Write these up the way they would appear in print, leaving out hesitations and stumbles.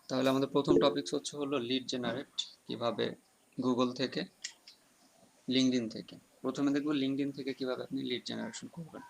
তাহলে আমাদের প্রথম টপিক হলো লিড জেনারেট কিভাবে গুগল থেকে, লিঙ্কডইন থেকে। প্রথমে দেখব লিঙ্কডইন থেকে কিভাবে আপনি লিড জেনারেশন করবেন।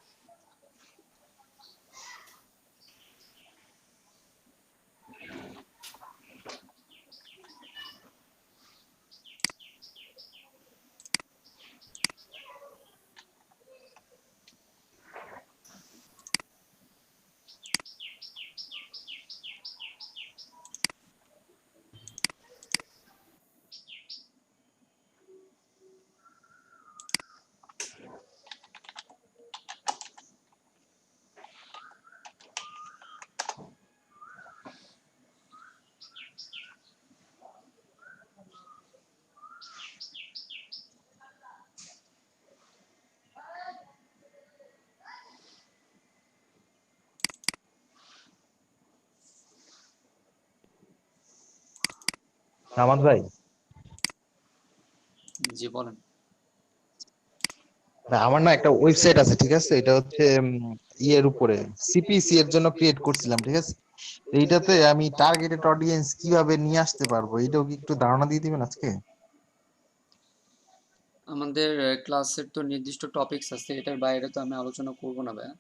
নামাজ ভাই, জি বলেন। আমার না একটা ওয়েবসাইট আছে, ঠিক আছে? এটা হচ্ছে ইয়ের উপরে সিপিসি এর জন্য ক্রিয়েট করছিলাম, ঠিক আছে? এইটাতে আমি টার্গেটেড অডিয়েন্স কিভাবে নিয়ে আসতে পারবো, এটাও কি একটু ধারণা দিয়ে দিবেন আজকে? আমাদের ক্লাসের তো নির্দিষ্ট টপিকস আছে, এটার বাইরে তো আমি আলোচনা করব না ভাইয়া।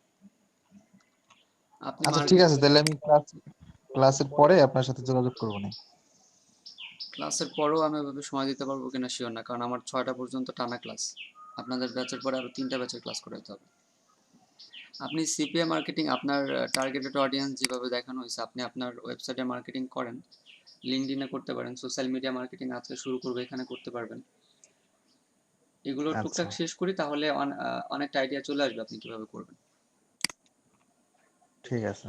আপনি আচ্ছা ঠিক আছে, তাহলে আমি ক্লাসের পরে আপনার সাথে যোগাযোগ করবো না। ক্লাসের পরেও আমি ওইভাবে সময় দিতে পারবো কিনা শিওর না, কারণ আমার 6টা পর্যন্ত টানা ক্লাস। আপনাদের ব্যাচের পরে আরো 3টা ব্যাচের ক্লাস করাতে হবে। আপনি সিপিএ মার্কেটিং, আপনার টার্গেটেড অডিয়েন্স যেভাবে দেখানো হয়েছে, আপনি আপনার ওয়েবসাইটে মার্কেটিং করেন, লিঙ্কডইনে করতে পারেন, সোশ্যাল মিডিয়া মার্কেটিং আজকে শুরু করবে, এখানে করতে পারবেন। এগুলো আচ্ছা টুকটাক শেষ করি, তাহলে অনেকটা আইডিয়া চলে আসবে আপনি কিভাবে করবেন। ঠিক আছে।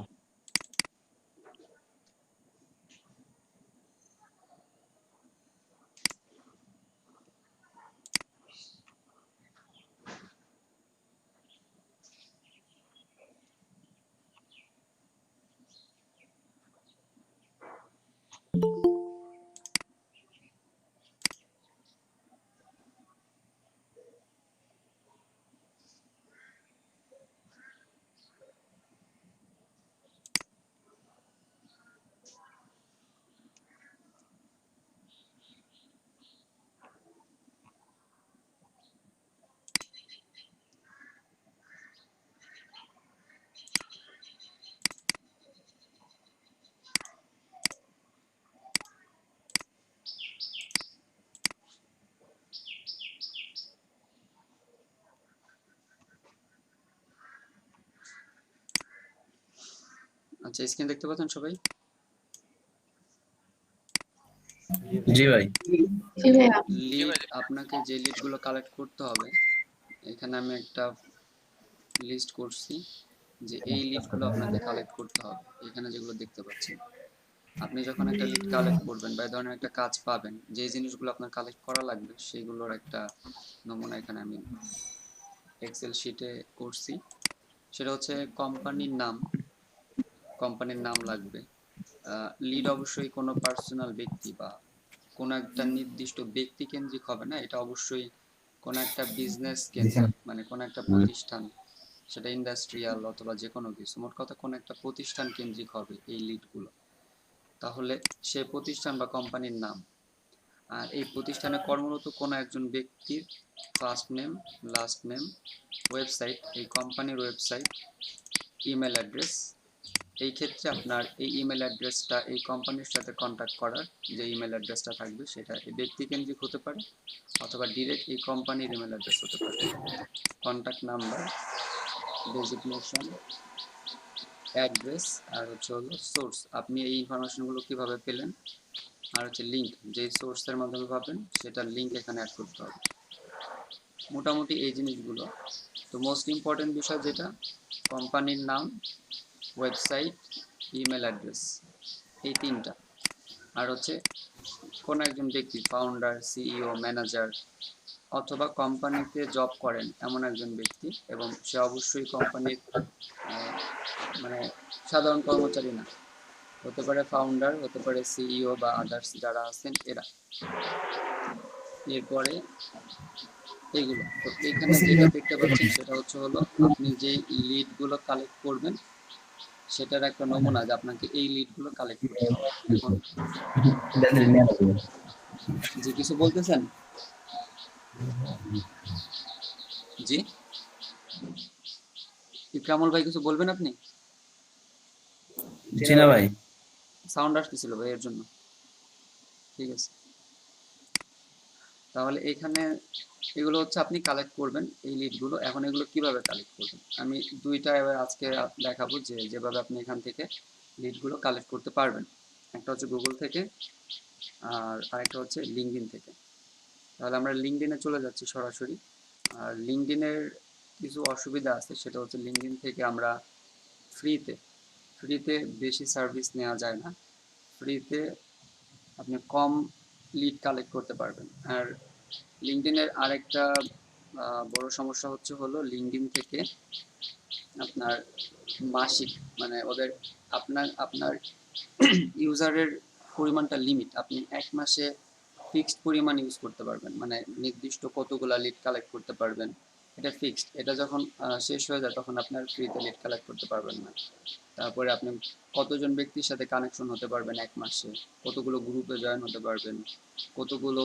আচ্ছা, স্ক্রিন দেখতে পাচ্ছেন সবাই? জি ভাই। লিড, আপনাকে যে লিডগুলো কালেক্ট করতে হবে, এখানে আমি একটা লিস্ট করছি যে এই লিডগুলো আপনাকে কালেক্ট করতে হবে। এখানে যেগুলো দেখতে পাচ্ছেন, আপনি যখন একটা লিড কালেক্ট করবেন বা এই ধরনের একটা কাজ পাবেন, যে জিনিসগুলো আপনার কালেক্ট করা লাগবে সেগুলোর একটা নমুনা এখানে আমি এক্সেল শিটে করছি। সেটা হচ্ছে কোম্পানির নাম লাগবে। লিড অবশ্যই কোনো পার্সোনাল ব্যক্তি বা কোনো একটা নির্দিষ্ট ব্যক্তি কেন্দ্রিক হবে না, এটা অবশ্যই কোনো একটা বিজনেস কেন্দ্রিক, মানে কোনো একটা প্রতিষ্ঠান, সেটা ইন্ডাস্ট্রিয়াল অথবা যে কোনো কিছু, মোট কথা কোনো একটা প্রতিষ্ঠান কেন্দ্রিক হবে এই লিডগুলো। তাহলে সে প্রতিষ্ঠান বা কোম্পানির নাম, আর এই প্রতিষ্ঠানে কর্মরত কোনো একজন ব্যক্তির first name, last name, website, এই কোম্পানির ওয়েবসাইট, ইমেল অ্যাড্রেস। এই ক্ষেত্রে আপনার এই ইমেল অ্যাড্রেসটা এই কোম্পানির সাথে কন্ট্যাক্ট করার যে ইমেল অ্যাড্রেসটা থাকবে সেটা এই ব্যক্তিকেন্দ্রিক হতে পারে অথবা ডিরেক্ট এই কোম্পানির ইমেল অ্যাড্রেস হতে পারে। কন্ট্যাক্ট নাম্বার, ডেজিগনেশন, অ্যাড্রেস, আর হলো সোর্স, আপনি এই ইনফরমেশনগুলো কিভাবে পেলেন, আর লিঙ্ক, যে সোর্সের মাধ্যমে পাবেন সেটার লিঙ্ক এখানে অ্যাড করতে হবে। মোটামুটি এই জিনিসগুলো। তো মোস্ট ইম্পর্টেন্ট বিষয় যেটা, কোম্পানির নাম, ওয়েবসাইট, ইমেল অ্যাড্রেস, এই 3টা। আর কোনো একজন ব্যক্তি, ফাউন্ডার, সিইও, ম্যানেজার অথবা কোম্পানিতে জব করেন এমন একজন ব্যক্তি, এবং সে অবশ্যই কোম্পানির মানে সাধারণ কর্মচারী না, হতে পারে ফাউন্ডার, হতে পারে সিইও বা আদার্স যারা আছেন এরা। এরপরে এইগুলো, তো এখানে যেটা দেখতে পাচ্ছেন সেটা হলো আপনি যে লিডগুলো কালেক্ট করবেন সেটার একটা নমুনা যে আপনাকে এই লিডগুলো কালেক্ট করতে হবে। এখন জি কিছু বলতেছেন? জি ইকরামুল ভাই কিছু বলবেন আপনি? জি না ভাই। সাউন্ড আসতেছিল ভাই এর জন্য। ঠিক আছে, তাহলে এখানে এগুলো হচ্ছে আপনি কালেক্ট করবেন এই লিডগুলো। এখন এগুলো কিভাবে কালেক্ট করবেন আমি দুইটা এবার আজকে দেখাবো যে যেভাবে আপনি এখান থেকে লিডগুলো কালেক্ট করতে পারবেন। একটা হচ্ছে গুগল থেকে আর আরেকটা হচ্ছে লিঙ্কডইন থেকে। তাহলে আমরা লিঙ্কডইনে চলে যাচ্ছি সরাসরি। আর লিঙ্কডইনের কিছু অসুবিধা আছে, সেটা হচ্ছে লিঙ্কডইন থেকে আমরা ফ্রিতে ফ্রিতে বেশি সার্ভিস নেওয়া যায় না। ফ্রিতে আপনি কম লিড কালেক্ট করতে পারবেন। আর লিঙ্কডইনের আরেকটা বড় সমস্যা হলো লিঙ্কডইন থেকে আপনার মাসিক মানে ওদের আপনার আপনার ইউজারের পরিমাণটা লিমিট। আপনি এক মাসে ফিক্সড পরিমাণ ইউজ করতে পারবেন, মানে নির্দিষ্ট কতগুলা লিড কালেক্ট করতে পারবেন, এটা ফিক্সড। এটা যখন শেষ হয়ে যায় তখন আপনার ফ্রিতে লিড কালেক্ট করতে পারবেন না। তারপরে আপনি কতজন ব্যক্তির সাথে কানেকশন হতে পারবেন এক মাসে, কতগুলো গ্রুপে জয়েন হতে পারবেন, কতগুলো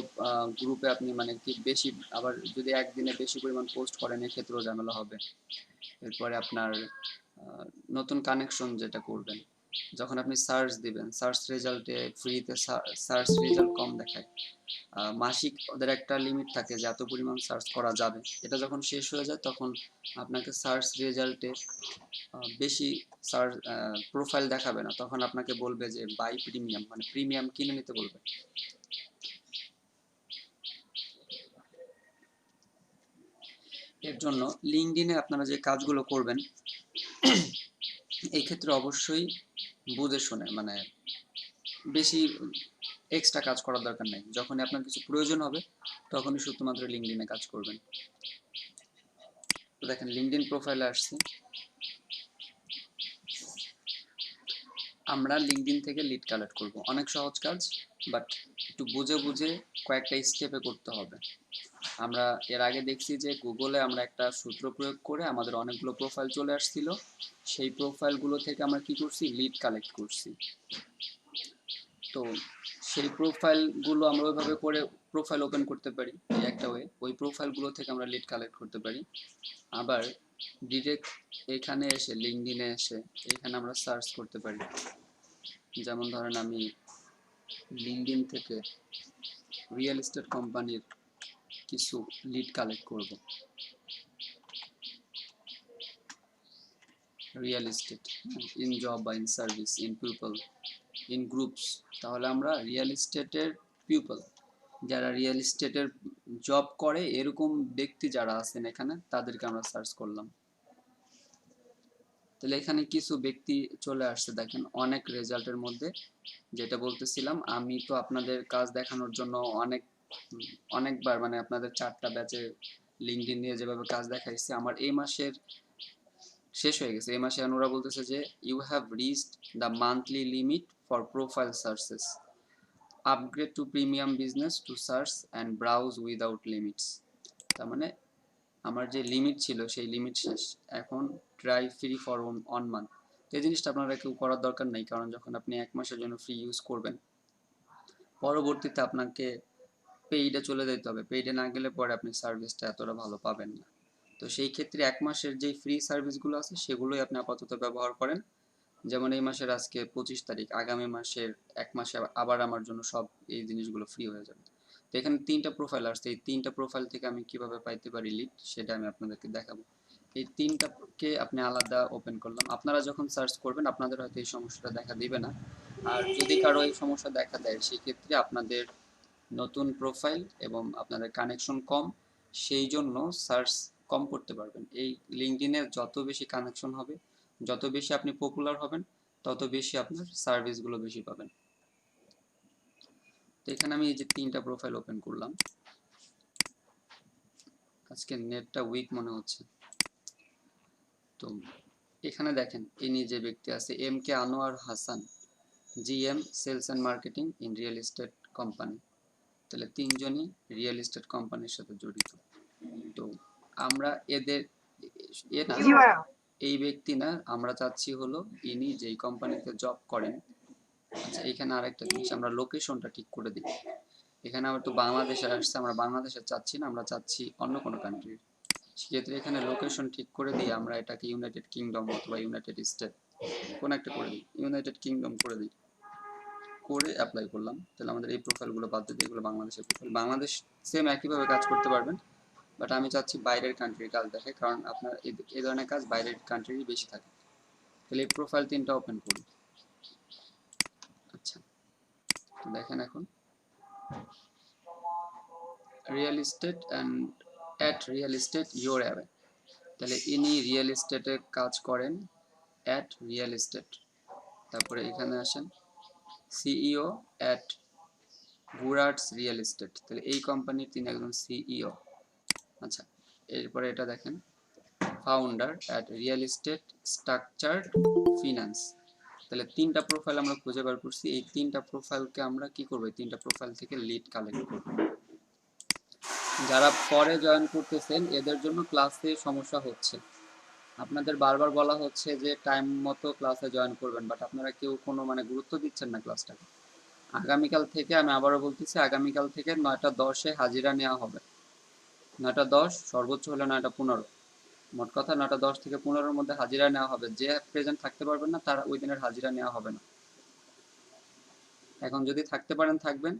গ্রুপে আপনি মানে কি বেশি, আবার যদি একদিনে বেশি পরিমাণ পোস্ট করেন এক্ষেত্রেও ঝামেলা হবে। এরপরে আপনার নতুন কানেকশন যেটা করবেন, যখন আপনি সার্চ দিবেন সার্চ রেজাল্টে ফ্রিতে সার্চ রেজাল্ট কম দেখায়। মাসিক ওদের একটা লিমিট থাকে যে এত পরিমাণ সার্চ করা যাবে। এটা যখন শেষ হয়ে যায় তখন আপনাকে সার্চ রেজাল্টে বেশি সার্চ প্রোফাইল দেখাবে না, তখন আপনাকে বলবে যে বাই প্রিমিয়াম, মানে প্রিমিয়াম কিনে নিতে বলবে। এর জন্য লিঙ্কডইনে আপনারা যে কাজগুলো করবেন এই ক্ষেত্রে অবশ্যই বুঝে শুনে, মানে বেশি এক্সট্রা কাজ করার দরকার নেই। যখনই আপনার কিছু প্রয়োজন হবে তখনই শুধুমাত্র লিঙ্কডইনে কাজ করবেন। তো দেখেন লিঙ্কডইন প্রোফাইলে আসছি, আমরা লিঙ্কডইন থেকে লিড কালেক্ট করব। অনেক সহজ কাজ, বাট একটু বুঝে বুঝে কয়েকটা স্টেপে করতে হবে। আমরা এর আগে দেখছি যে গুগলে আমরা একটা সূত্র প্রয়োগ করে আমাদের অনেকগুলো প্রোফাইল চলে আসছিল, সেই প্রোফাইলগুলো থেকে আমরা কি করছি, লিড কালেক্ট করছি। তো সেই প্রোফাইলগুলো আমরা ওইভাবে করে প্রোফাইল ওপেন করতে পারি, এই একটা ওয়ে। ওই প্রোফাইলগুলো থেকে আমরা লিড কালেক্ট করতে পারি। আবার ডিরেক্ট এখানে এসে লিঙ্কডইনে এসে এখানে আমরা সার্চ করতে পারি। যেমন ধরেন আমি লিঙ্কডইন থেকে রিয়েল এস্টেট কোম্পানির কিছু লিড কালেক্ট করব। রিয়েল এস্টেট ইন জব বা in service in people in groups. তাহলে আমরা রিয়েল এস্টেটের পিপল, যারা রিয়েল এস্টেটের জব করে এরকম ব্যক্তি যারা আছেন এখানে, তাদেরকে আমরা সার্চ করলাম। তাহলে এখানে কিছু ব্যক্তি চলে আসছে, দেখেন অনেক রেজাল্টের মধ্যে। যেটা বলতেছিলাম, আমি তো আপনাদের কাজ দেখানোর জন্য অনেকবার মানে আপনাদের 4টা ব্যাচে লিঙ্কডইন নিয়ে যেভাবে কাজ দেখাইছি, আমার এই মাসের শেষ হয়ে গেছে। এই মাসে ওরা বলতেছে যে you have reached the monthly limit for profile searches, upgrade to premium business to search and browse without limits. তার মানে আমার যে লিমিট ছিল সেই লিমিট শেষ, এখন ট্রাই ফ্রি ফর 1 মান্থ। তো এই জিনিসটা আপনারা কেউ করার দরকার নেই, কারণ যখন আপনি 1 মাসের জন্য ফ্রি ইউজ করবেন পরবর্তীতে আপনাকে পেইডে চলে যেতে হবে। পেইডে না গেলে পরে আপনি সার্ভিসটা এতটা ভালো পাবেন না। তো সেই ক্ষেত্রে 1 মাসের যে ফ্রি সার্ভিসগুলো আছে সেগুলোই আপনি আপাতত ব্যবহার করেন। যেমন এই মাসের আজকে 25 তারিখ, আগামী মাসের 1 মাসে আবার আমার জন্য সব এই জিনিসগুলো ফ্রি হয়ে যাবে। তো এখানে 3টা প্রোফাইল আসছে, এই 3টা প্রোফাইল থেকে আমি কিভাবে পাইতে পারি লিড সেটা আমি আপনাদেরকে দেখাবো। এই 3টাকে আপনি আলাদা ওপেন করলাম। আপনারা যখন সার্চ করবেন আপনাদের হয়তো এই সমস্যাটা দেখা দিবে না, আর যদি কারো এই সমস্যা দেখা দেয় সেক্ষেত্রে আপনাদের নতুন প্রোফাইল এবং আপনাদের কানেকশন কম, সেই জন্য সার্চ কম করতে পারবেন। এই লিঙ্কডইনে যত বেশি কানেকশন হবে, যত বেশি আপনি পপুলার হবেন, তত বেশি আপনার সার্ভিসগুলো বেশি পাবেন। তো এখানে আমি এই যে 3টা প্রোফাইল ওপেন করলাম। আজকে নেটটা উইক মনে হচ্ছে। তো এখানে দেখেন ইনি যে ব্যক্তি আছে, M K Anwar Hasan, GM sales and marketing in real estate company. তাহলে 3জনই রিয়েল এস্টেট কোম্পানির সাথে জড়িত। তো আমরা এদের এই ব্যক্তি না, আমরা চাচ্ছি হলো ইনি যেই কোম্পানিতে জব করেন। আচ্ছা, এখানে আরেকটা জিনিস, আমরা লোকেশনটা ঠিক করে দিই। এখানে আবার তো বাংলাদেশে আসছে, আমরা বাংলাদেশে চাচ্ছি না, আমরা চাচ্ছি অন্য কোনো কান্ট্রির। সেক্ষেত্রে এখানে লোকেশন ঠিক করে দিয়ে আমরা এটাকে ইউনাইটেড কিংডম অথবা ইউনাইটেড স্টেট কোন একটা করে দিই, ইউনাইটেড কিংডম করে দিই, করে অ্যাপ্লাই করলাম। তাহলে আমাদের এই প্রোফাইলগুলো বাদ দিয়ে এগুলো বাংলাদেশের প্রোফাইল। বাংলাদেশ সেম একইভাবে কাজ করতে পারবেন, বাট আমি চাচ্ছি বাইরের কান্ট্রির কাজ দেখে, কারণ আপনার এই ধরনের কাজ বাইরের কান্ট্রিরই বেশি থাকে। তাহলে এই প্রোফাইল 3টা ওপেন করি। আচ্ছা, তো দেখেন এখন real estate and at real estate your away. তাহলে ইনি রিয়েল এস্টেটে কাজ করেন, অ্যাট রিয়েল এস্টেট। তারপরে এখানে আসেন সিইও অ্যাট বুরাটস রিয়েল এস্টেট। তাহলে এই কোম্পানির তিনি একজন সিইও। আচ্ছা, এরপরে এটা দেখেন founder at real estate structured finance. তাহলে 3টা প্রোফাইল আমরা খুঁজে বার করছি। এই 3টা প্রোফাইলকে আমরা কি করব, এই 3টা প্রোফাইল থেকে লিড কালেক্ট করব। যারা পরে জয়েন করতেছেন এদের জন্য ক্লাসে সমস্যা হচ্ছে, আপনাদের বারবার বলা হচ্ছে যে টাইম মতো ক্লাসে জয়েন করবেন, বাট আপনারা কেউ কোনো গুরুত্ব দিচ্ছেন না ক্লাসটাকে। আগামীকাল থেকে, আমি আবারও বলতেছি, আগামীকাল থেকে 9টা 10-এ হাজিরা নেওয়া হবে। 9টা 10, সর্বোচ্চ হলে 9টা 15। মোট কথা 9টা 10 থেকে 15-এর মধ্যে হাজিরা নেওয়া হবে। যে প্রেজেন্ট থাকতে পারবেন না তারা ওই দিনের হাজিরা নেওয়া হবে না। এখন যদি থাকতে পারেন থাকবেন,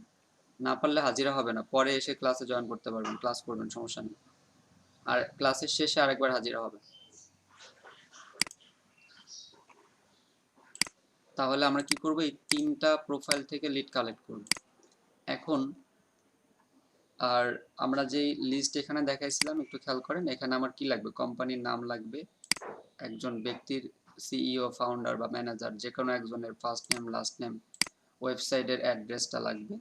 না পারলে হাজিরা হবে না, পরে এসে ক্লাসে জয়েন করতে পারবেন, ক্লাস করবেন, সমস্যা নেই। আর ক্লাসের শেষে আরেকবার হাজিরা হবে। তাহলে আমরা কি করব, এই 3টা প্রোফাইল থেকে লিড কালেক্ট করব। এখন আর আমরা যেই লিস্ট এখানে দেখাইছিলাম একটু খেয়াল করেন, এখানে আমার কি লাগবে, কোম্পানির নাম লাগবে, একজন ব্যক্তির সিইও, ফাউন্ডার বা ম্যানেজার যে কোনো একজনের ফার্স্ট নেম, লাস্ট নেম, ওয়েবসাইটের অ্যাড্রেসটা লাগবে,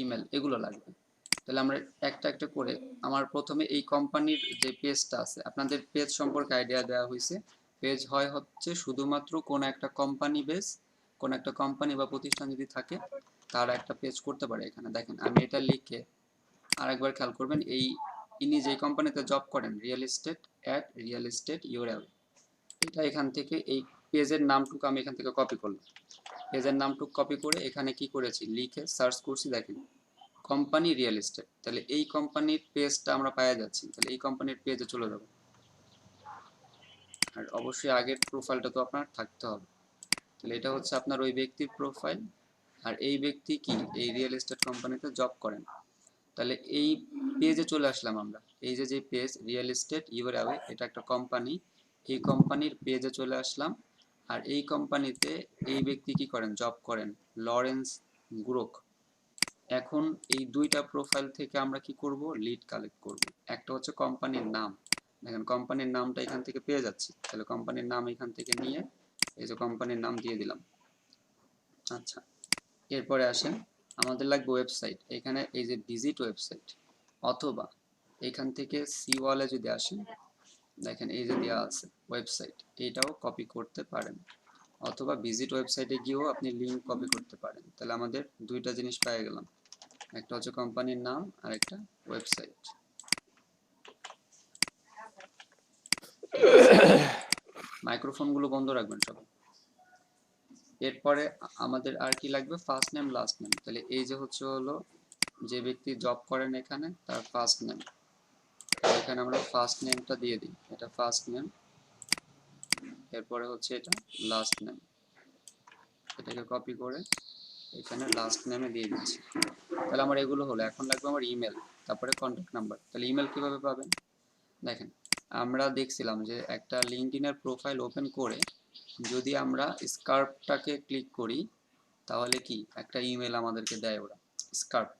ইমেল, এগুলো লাগবে। তাহলে আমরা একটা একটা করে, আমার প্রথমে এই কোম্পানির যে পেজটা আছে, আপনাদের পেজ সম্পর্কে আইডিয়া দেওয়া হয়েছে। পেজ হচ্ছে শুধুমাত্র কোন একটা কোম্পানি বেস, কোন একটা কোম্পানি বা প্রতিষ্ঠান যদি থাকে তারা একটা পেজ করতে পারে। এখানে দেখেন আমি এটা লিখে আরেকবার খেয়াল করবেন, ইনি যেই কোম্পানিতে জব করেন, real estate at real estate your away, এটা এখান থেকে এই পেজের নামটুকু আমি এখান থেকে কপি করলাম। পেজের নামটুকু কপি করে এখানে কি করেছি, লিখে সার্চ করছি, দেখেন কোম্পানি রিয়েল এস্টেট। তাহলে এই কোম্পানির পেজটা আমরা পাওয়া যাচ্ছি। তাহলে এই কোম্পানির পেজে চলে যাব, আর অবশ্যই আগের প্রোফাইলটা তো আপনার থাকতে হবে। তাহলে এটা হচ্ছে আপনার ওই ব্যক্তির প্রোফাইল, আর এই ব্যক্তি কি এই রিয়েল এস্টেট কোম্পানিতে জব করেন। তাহলে এই পেজে চলে আসলাম আমরা, এই যে page real estate your away, এটা একটা কোম্পানি, এই কোম্পানির পেজে চলে আসলাম। আর এই কোম্পানিতে এই ব্যক্তি কি করেন, জব করেন, লরেন্স গুরক। এখন এই 2টা প্রোফাইল থেকে আমরা কি করব, লিড কালেক্ট করব। একটা হচ্ছে কোম্পানির নাম, দেখেন কোম্পানির নামটা এখান থেকে পেয়ে যাচ্ছি। তাহলে কোম্পানির নাম এখান থেকে নিয়ে এই যে কোম্পানির নাম দিয়ে দিলাম। আচ্ছা, এরপরে আসেন আমাদের লাগবে ওয়েবসাইট। এখানে এই যে ভিজিট ওয়েবসাইট, অথবা এখান থেকে সি ওয়ালে যদি আসেন, দেখেন এই যে দেওয়া আছে ওয়েবসাইট, এটাও কপি করতে পারেন, অথবা ভিজিট ওয়েবসাইটে গিয়েও আপনি লিংক কপি করতে পারেন। তাহলে আমাদের 2টা জিনিস পেয়ে গেলাম, একটা হচ্ছে কোম্পানির নাম আর একটা ওয়েবসাইট। মাইক্রোফোনগুলো বন্ধ রাখবেন সবাই। এরপরে আমাদের আর কি লাগবে, ফার্স্ট নেম, লাস্ট নেম। তাহলে এই যে হলো যে ব্যক্তি জব করেন এখানে তার ফার্স্ট নেম, এখানে আমরা ফার্স্ট নেমটা দিয়ে দিই, এটা ফার্স্ট নেম। এরপরে হচ্ছে এটা লাস্ট নেম, এটাকে কপি করে এখানে লাস্ট নেমে দিয়ে দিচ্ছি। তাহলে আমার এগুলো হলো। এখন লাগবে আমার ইমেল, তারপরে কন্ট্যাক্ট নাম্বার। তাহলে ইমেল কিভাবে পাবেন, দেখেন আমরা দেখছিলাম যে একটা লিঙ্কডইনের প্রোফাইল ওপেন করে যদি আমরা স্কার্পটাকে ক্লিক করি তাহলে কি একটা ইমেল আমাদেরকে দেয় ওরা, স্কার্প।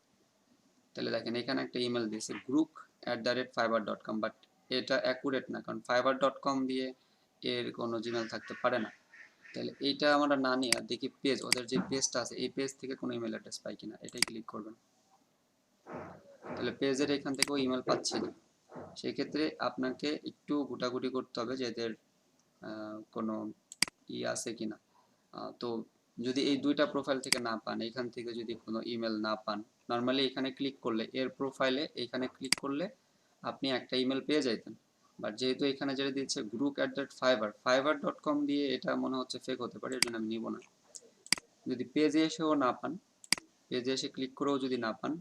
তাহলে দেখেন এখানে একটা ইমেল দিয়েছে group@fiverr.com, বাট এটা অ্যাকুরেট না, কারণ fiverr.com দিয়ে এর কোনো জিমেল থাকতে পারে না। তাহলে এইটা আমরা না নিয়ে দেখি পেজ, ওদের যে পেজটা আছে এই পেজ থেকে কোনো ইমেল অ্যাড্রেস পাই কিনা, এটাই ক্লিক করবেন। তাহলে পেজের এখান থেকেও ইমেল পাচ্ছি না। সেক্ষেত্রে আপনাকে একটু ঘুটাঘুটি করতে হবে যে এদের কোনো আছে কিনা। তো যদি এই 2টা প্রোফাইল থেকে না পান, এখান থেকে যদি কোনো ইমেল না পান, নর্মালি এখানে ক্লিক করলে এর প্রোফাইলে এখানে ক্লিক করলে আপনি একটা ইমেল পেয়ে যাইতেন। বাট যেহেতু এখানে যেটা দিয়েছে group@fiverr.com দিয়ে এটা মনে হচ্ছে ফেক হতে পারে, এর জন্য আমি নিব না। যদি পেজে এসেও না পান, পেজে এসে ক্লিক করেও যদি না পান,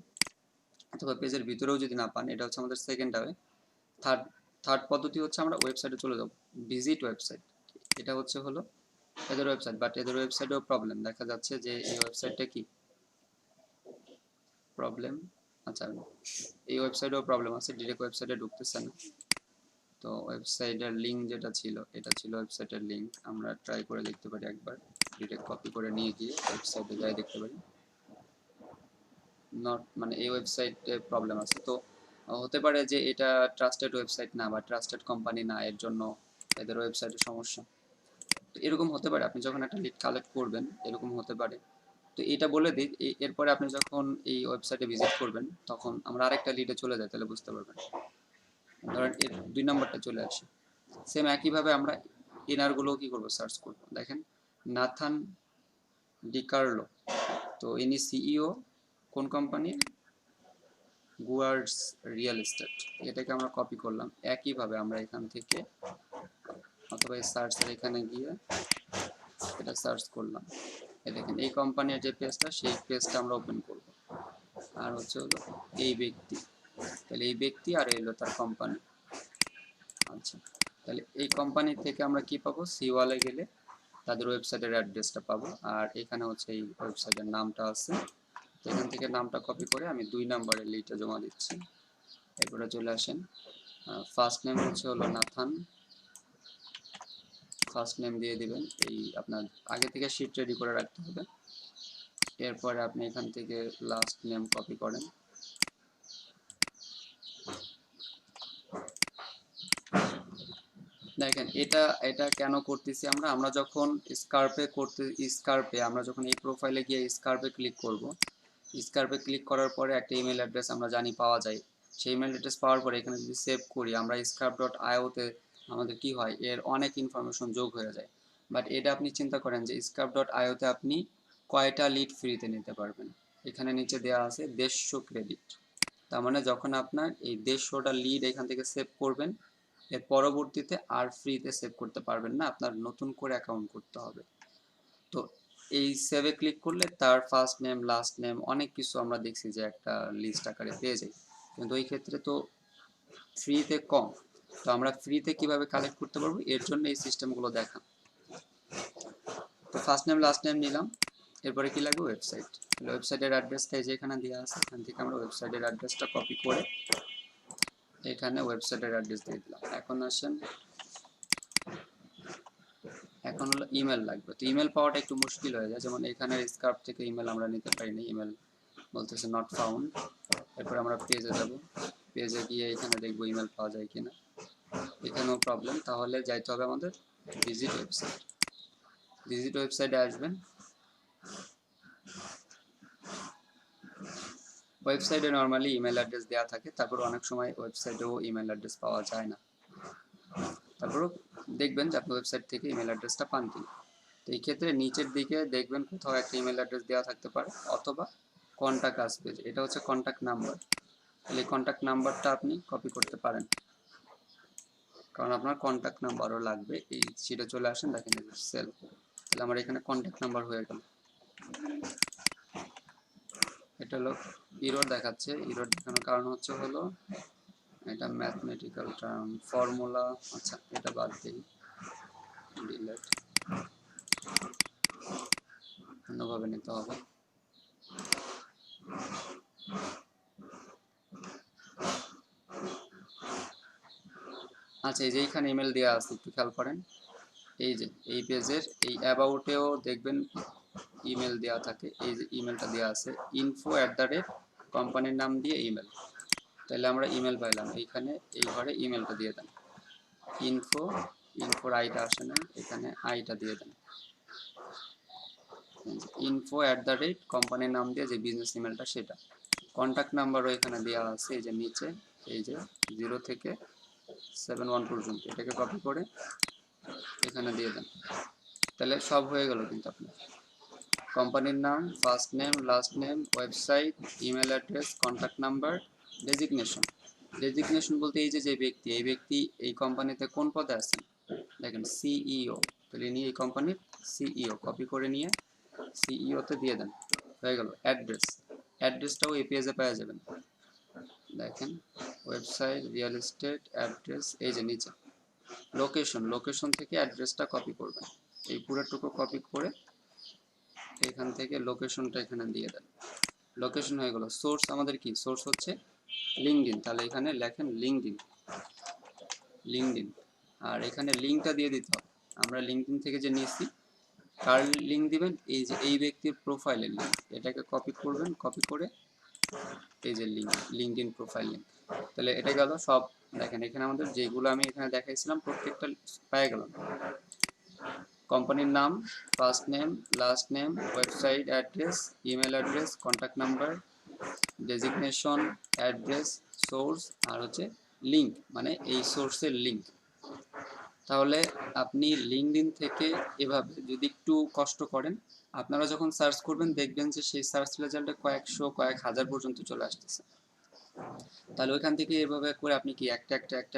অথবা পেজের ভিতরেও যদি না পান, এটা হচ্ছে আমাদের সেকেন্ড হবে। থার্ড থার্ড পদ্ধতি হচ্ছে আমরা ওয়েবসাইটে চলে যাব, ভিজিট ওয়েবসাইট। এটা হচ্ছে হলো এদের ওয়েবসাইট, বাট এদের ওয়েবসাইটেও প্রবলেম দেখা যাচ্ছে যে এই ওয়েবসাইটটা কি প্রবলেম। আচ্ছা, এই ওয়েবসাইটেও প্রবলেম আছে, ডিরেক্ট ওয়েবসাইটে ঢুকতেছে না। তো ওয়েবসাইটের লিঙ্ক যেটা ছিল, এটা ছিল ওয়েবসাইটের লিঙ্ক, আমরা ট্রাই করে দেখতে পারি একবার, ডিরেক্ট কপি করে নিয়ে গিয়ে ওয়েবসাইটে যাই দেখতে পারি। নট মানে এই ওয়েবসাইটে প্রবলেম আছে। তো হতে পারে যে এটা ট্রাস্টেড ওয়েবসাইট না বা ট্রাস্টেড কোম্পানি না, এর জন্য এদের ওয়েবসাইটের সমস্যা। তো এরকম হতে পারে, আপনি যখন একটা লিড কালেক্ট করবেন এরকম হতে পারে। তো এটা বলে দিই, এরপরে আপনি যখন এই ওয়েবসাইটে ভিজিট করবেন তখন আমরা আরেকটা লিডে চলে যাই, তাহলে বুঝতে পারবেন। ধরেন এর 2 নম্বরটা চলে আসে, সেম একইভাবে আমরা ইনারগুলো কি করব, সার্চ করব। দেখেন নাথান ডিকার্লো, তো ইনি সিইও কোন কোম্পানির, গুয়ার্ডস রিয়েল এস্টেট। এটাকে আমরা কপি করলাম, একইভাবে আমরা এখান থেকে অথবা এই সার্চের এখানে গিয়ে এটা সার্চ করলাম। এই দেখেন এই কোম্পানির যে পেজটা, সেই পেজটা আমরা ওপেন করব। আর হচ্ছে হলো এই ব্যক্তি, তাহলে এই ব্যক্তি আর এই হলো তার কোম্পানি। আচ্ছা, তাহলে এই কোম্পানি থেকে আমরা কি পাবো, সিওয়ালে গেলে তাদের ওয়েবসাইটের অ্যাড্রেসটা পাবো, আর এখানে হচ্ছে এই ওয়েবসাইটের নামটা আছে। তো এখান থেকে নামটা কপি করে আমি 2 নম্বরে লিডটা জমা দিচ্ছি। এরপরে চলে আসেন, ফার্স্ট নেম হচ্ছে হলো নাথান, ফার্স্ট নেম দিয়ে দিবেন। এই আপনার আগে থেকে শিট রেডি করে রাখতে হবে। এরপরে আপনি এখান থেকে লাস্ট নেম কপি করেন। দেখেন এটা এটা কেন করতেছি আমরা, আমরা যখন স্কার্পে আমরা যখন এই প্রোফাইলে গিয়ে স্কার্পে ক্লিক করব, স্কার্পে ক্লিক করার পরে একটা ইমেল অ্যাড্রেস আমরা জানি পাওয়া যায়। সেই ইমেল অ্যাড্রেস পাওয়ার পরে এখানে যদি সেভ করি আমরা scarp.io-তে, আমাদের কি হয়, এর অনেক ইনফরমেশন যোগ হয়ে যায়। বাট এটা আপনি চিন্তা করেন যে scarp.io-তে আপনি কয়টা লিড ফ্রিতে নিতে পারবেন। এখানে নিচে দেওয়া আছে 150 ক্রেডিট। তার মানে যখন আপনার এই 150টা লিড এখান থেকে সেভ করবেন, এর পরবর্তীতে আর ফ্রিতে সেভ করতে পারবেন না, আপনার নতুন করে অ্যাকাউন্ট করতে হবে। তো এই সেভে ক্লিক করলে তার ফার্স্ট নেম লাস্ট নেম অনেক কিছু আমরা দেখছি যে একটা লিস্ট আকারে পেয়ে যাই, কিন্তু ওই ক্ষেত্রে তো ফ্রিতে কম। তো আমরা ফ্রিতে কিভাবে কালেক্ট করতে পারবো, এর জন্য এই সিস্টেমগুলো দেখা। তো ফার্স্ট নেম লাস্ট নেম নিলাম, এরপরে কি লাগবে, ওয়েবসাইট। ওয়েবসাইটের অ্যাড্রেসটা যে এখানে দেওয়া আছে, এখান থেকে আমরা ওয়েবসাইটের অ্যাড্রেসটা কপি করে এখানে ওয়েবসাইটের অ্যাড্রেস দিয়ে দিলাম। এখন আসেন, এখন হলো ইমেল লাগবে। তো ইমেল পাওয়াটা একটু মুশকিল হয়ে যায়, যেমন এখানে স্কার্প থেকে ইমেল আমরা নিতে পারিনি, ইমেল বলতেছে নট ফাউন্ড। এরপর আমরা পেজে যাব, পেজে গিয়ে এখানে দেখবো ইমেল পাওয়া যায় কিনা, এখানেও প্রবলেম। তাহলে যাইতে হবে আমাদের ভিজিট ওয়েবসাইট। ভিজিট ওয়েবসাইটে আসবেন, ওয়েবসাইটে নর্মালি ইমেল অ্যাড্রেস দেওয়া থাকে, তারপর অনেক সময় ওয়েবসাইটেও ইমেল অ্যাড্রেস পাওয়া যায় না। তারপরও দেখবেন যে আপনি ওয়েবসাইট থেকে ইমেল অ্যাড্রেসটা পান কিনা। তো এই ক্ষেত্রে নিচের দিকে দেখবেন কোথাও একটা ইমেল অ্যাড্রেস দেওয়া থাকতে পারে, অথবা কন্ট্যাক্ট আসবে, এটা হচ্ছে কন্ট্যাক্ট নাম্বার। তাহলে এই কন্ট্যাক্ট নাম্বারটা আপনি কপি করতে পারেন, কারণ আপনার কন্ট্যাক্ট নাম্বারও লাগবে। এই শিটে চলে আসেন, দেখেন সেল, তাহলে আমার এখানে কন্ট্যাক্ট নাম্বার হয়ে গেল। এটা হলো ইরর দেখাচ্ছে, ইরর দেখানোর কারণ হচ্ছে হলো এটা ম্যাথমেটিক্যাল টার্ম ফর্মুলা। আচ্ছা, এটা বাদ দিই, ডিলেট, অন্যভাবে নিতে হবে। আচ্ছা, এই যে এইখানে ইমেল দেওয়া আছে, একটু খেয়াল করেন। এই যে এই পেজের এই অ্যাবাউটেও দেখবেন ইমেল দেওয়া থাকে, এই যে ইমেলটা দেওয়া আছে info@, কোম্পানির নাম দিয়ে ইমেল। তাহলে আমরা ইমেল পাইলাম, এইখানে এই ঘরে ইমেলটা দিয়ে দেন। ইনফোর আইটা আসে না, এখানে আইটা দিয়ে দেন। info@, কোম্পানির নাম দিয়ে যে বিজনেস ইমেলটা সেটা। কন্ট্যাক্ট নাম্বারও এখানে দেওয়া আছে, এই যে নিচে, এই যে 0 থেকে 71 পর্যন্ত, এটাকে কপি করে এখানে দিয়ে দেন। তাহলে সব হয়ে গেল কিন্তু আপনার কোম্পানির নাম, first name last name, website, email address, contact number, designation. Designation বলতে এই যে ব্যক্তি, এই ব্যক্তি এই কোম্পানিতে কোন পদে আছেন, দেখেন সিইও, তাহলে নিয়ে এই কোম্পানির সিইও, কপি করে নিয়ে সিইও তে দিয়ে দেন, হয়ে গেল। অ্যাড্রেস, অ্যাড্রেসটাও এই পেজে পেয়ে যাবেন, দেখেন ওয়েবসাইট, রিয়েল এস্টেট, অ্যাড্রেস, এই যে নিচে লোকেশন, লোকেশন থেকে অ্যাড্রেসটা কপি করবেন, এই পুরোটুকু কপি করে এখান থেকে লোকেশনটা এখানে দিয়ে দেন, লোকেশন হয়ে গেল। সোর্স আমাদের কি, সোর্স হচ্ছে লিঙ্কডইন, তাহলে এখানে লেখেন লিঙ্কডইন, লিঙ্কডইন, আর এখানে লিঙ্কটা দিয়ে দিতে হবে, আমরা লিঙ্কডইন থেকে যে নিয়েছি কার লিঙ্ক দিবেন, এই যে এই ব্যক্তির প্রোফাইলের লিঙ্ক, এটাকে কপি করবেন, কপি করে এই যে লিঙ্ক, লিঙ্কডইন প্রোফাইল লিঙ্ক, তাহলে এটা গেল সব। দেখেন এখানে আমাদের যেগুলো আমি এখানে দেখাইছিলাম প্রত্যেকটা পেয়ে গেলাম, কোম্পানির নাম, first name, last name, website address, email address, contact number, designation, address, source, আর হচ্ছে লিঙ্ক, মানে এই সোর্সের লিঙ্ক। তাহলে আপনি লিঙ্কডইন থেকে এভাবে যদি একটু কষ্ট করেন, আপনারা যখন সার্চ করবেন দেখবেন যে সেই সার্চ রেজাল্টে কয়েকশো, কয়েক হাজার পর্যন্ত চলে আসতেছে। তাহলে ওইখান থেকে এভাবে করে আপনি কি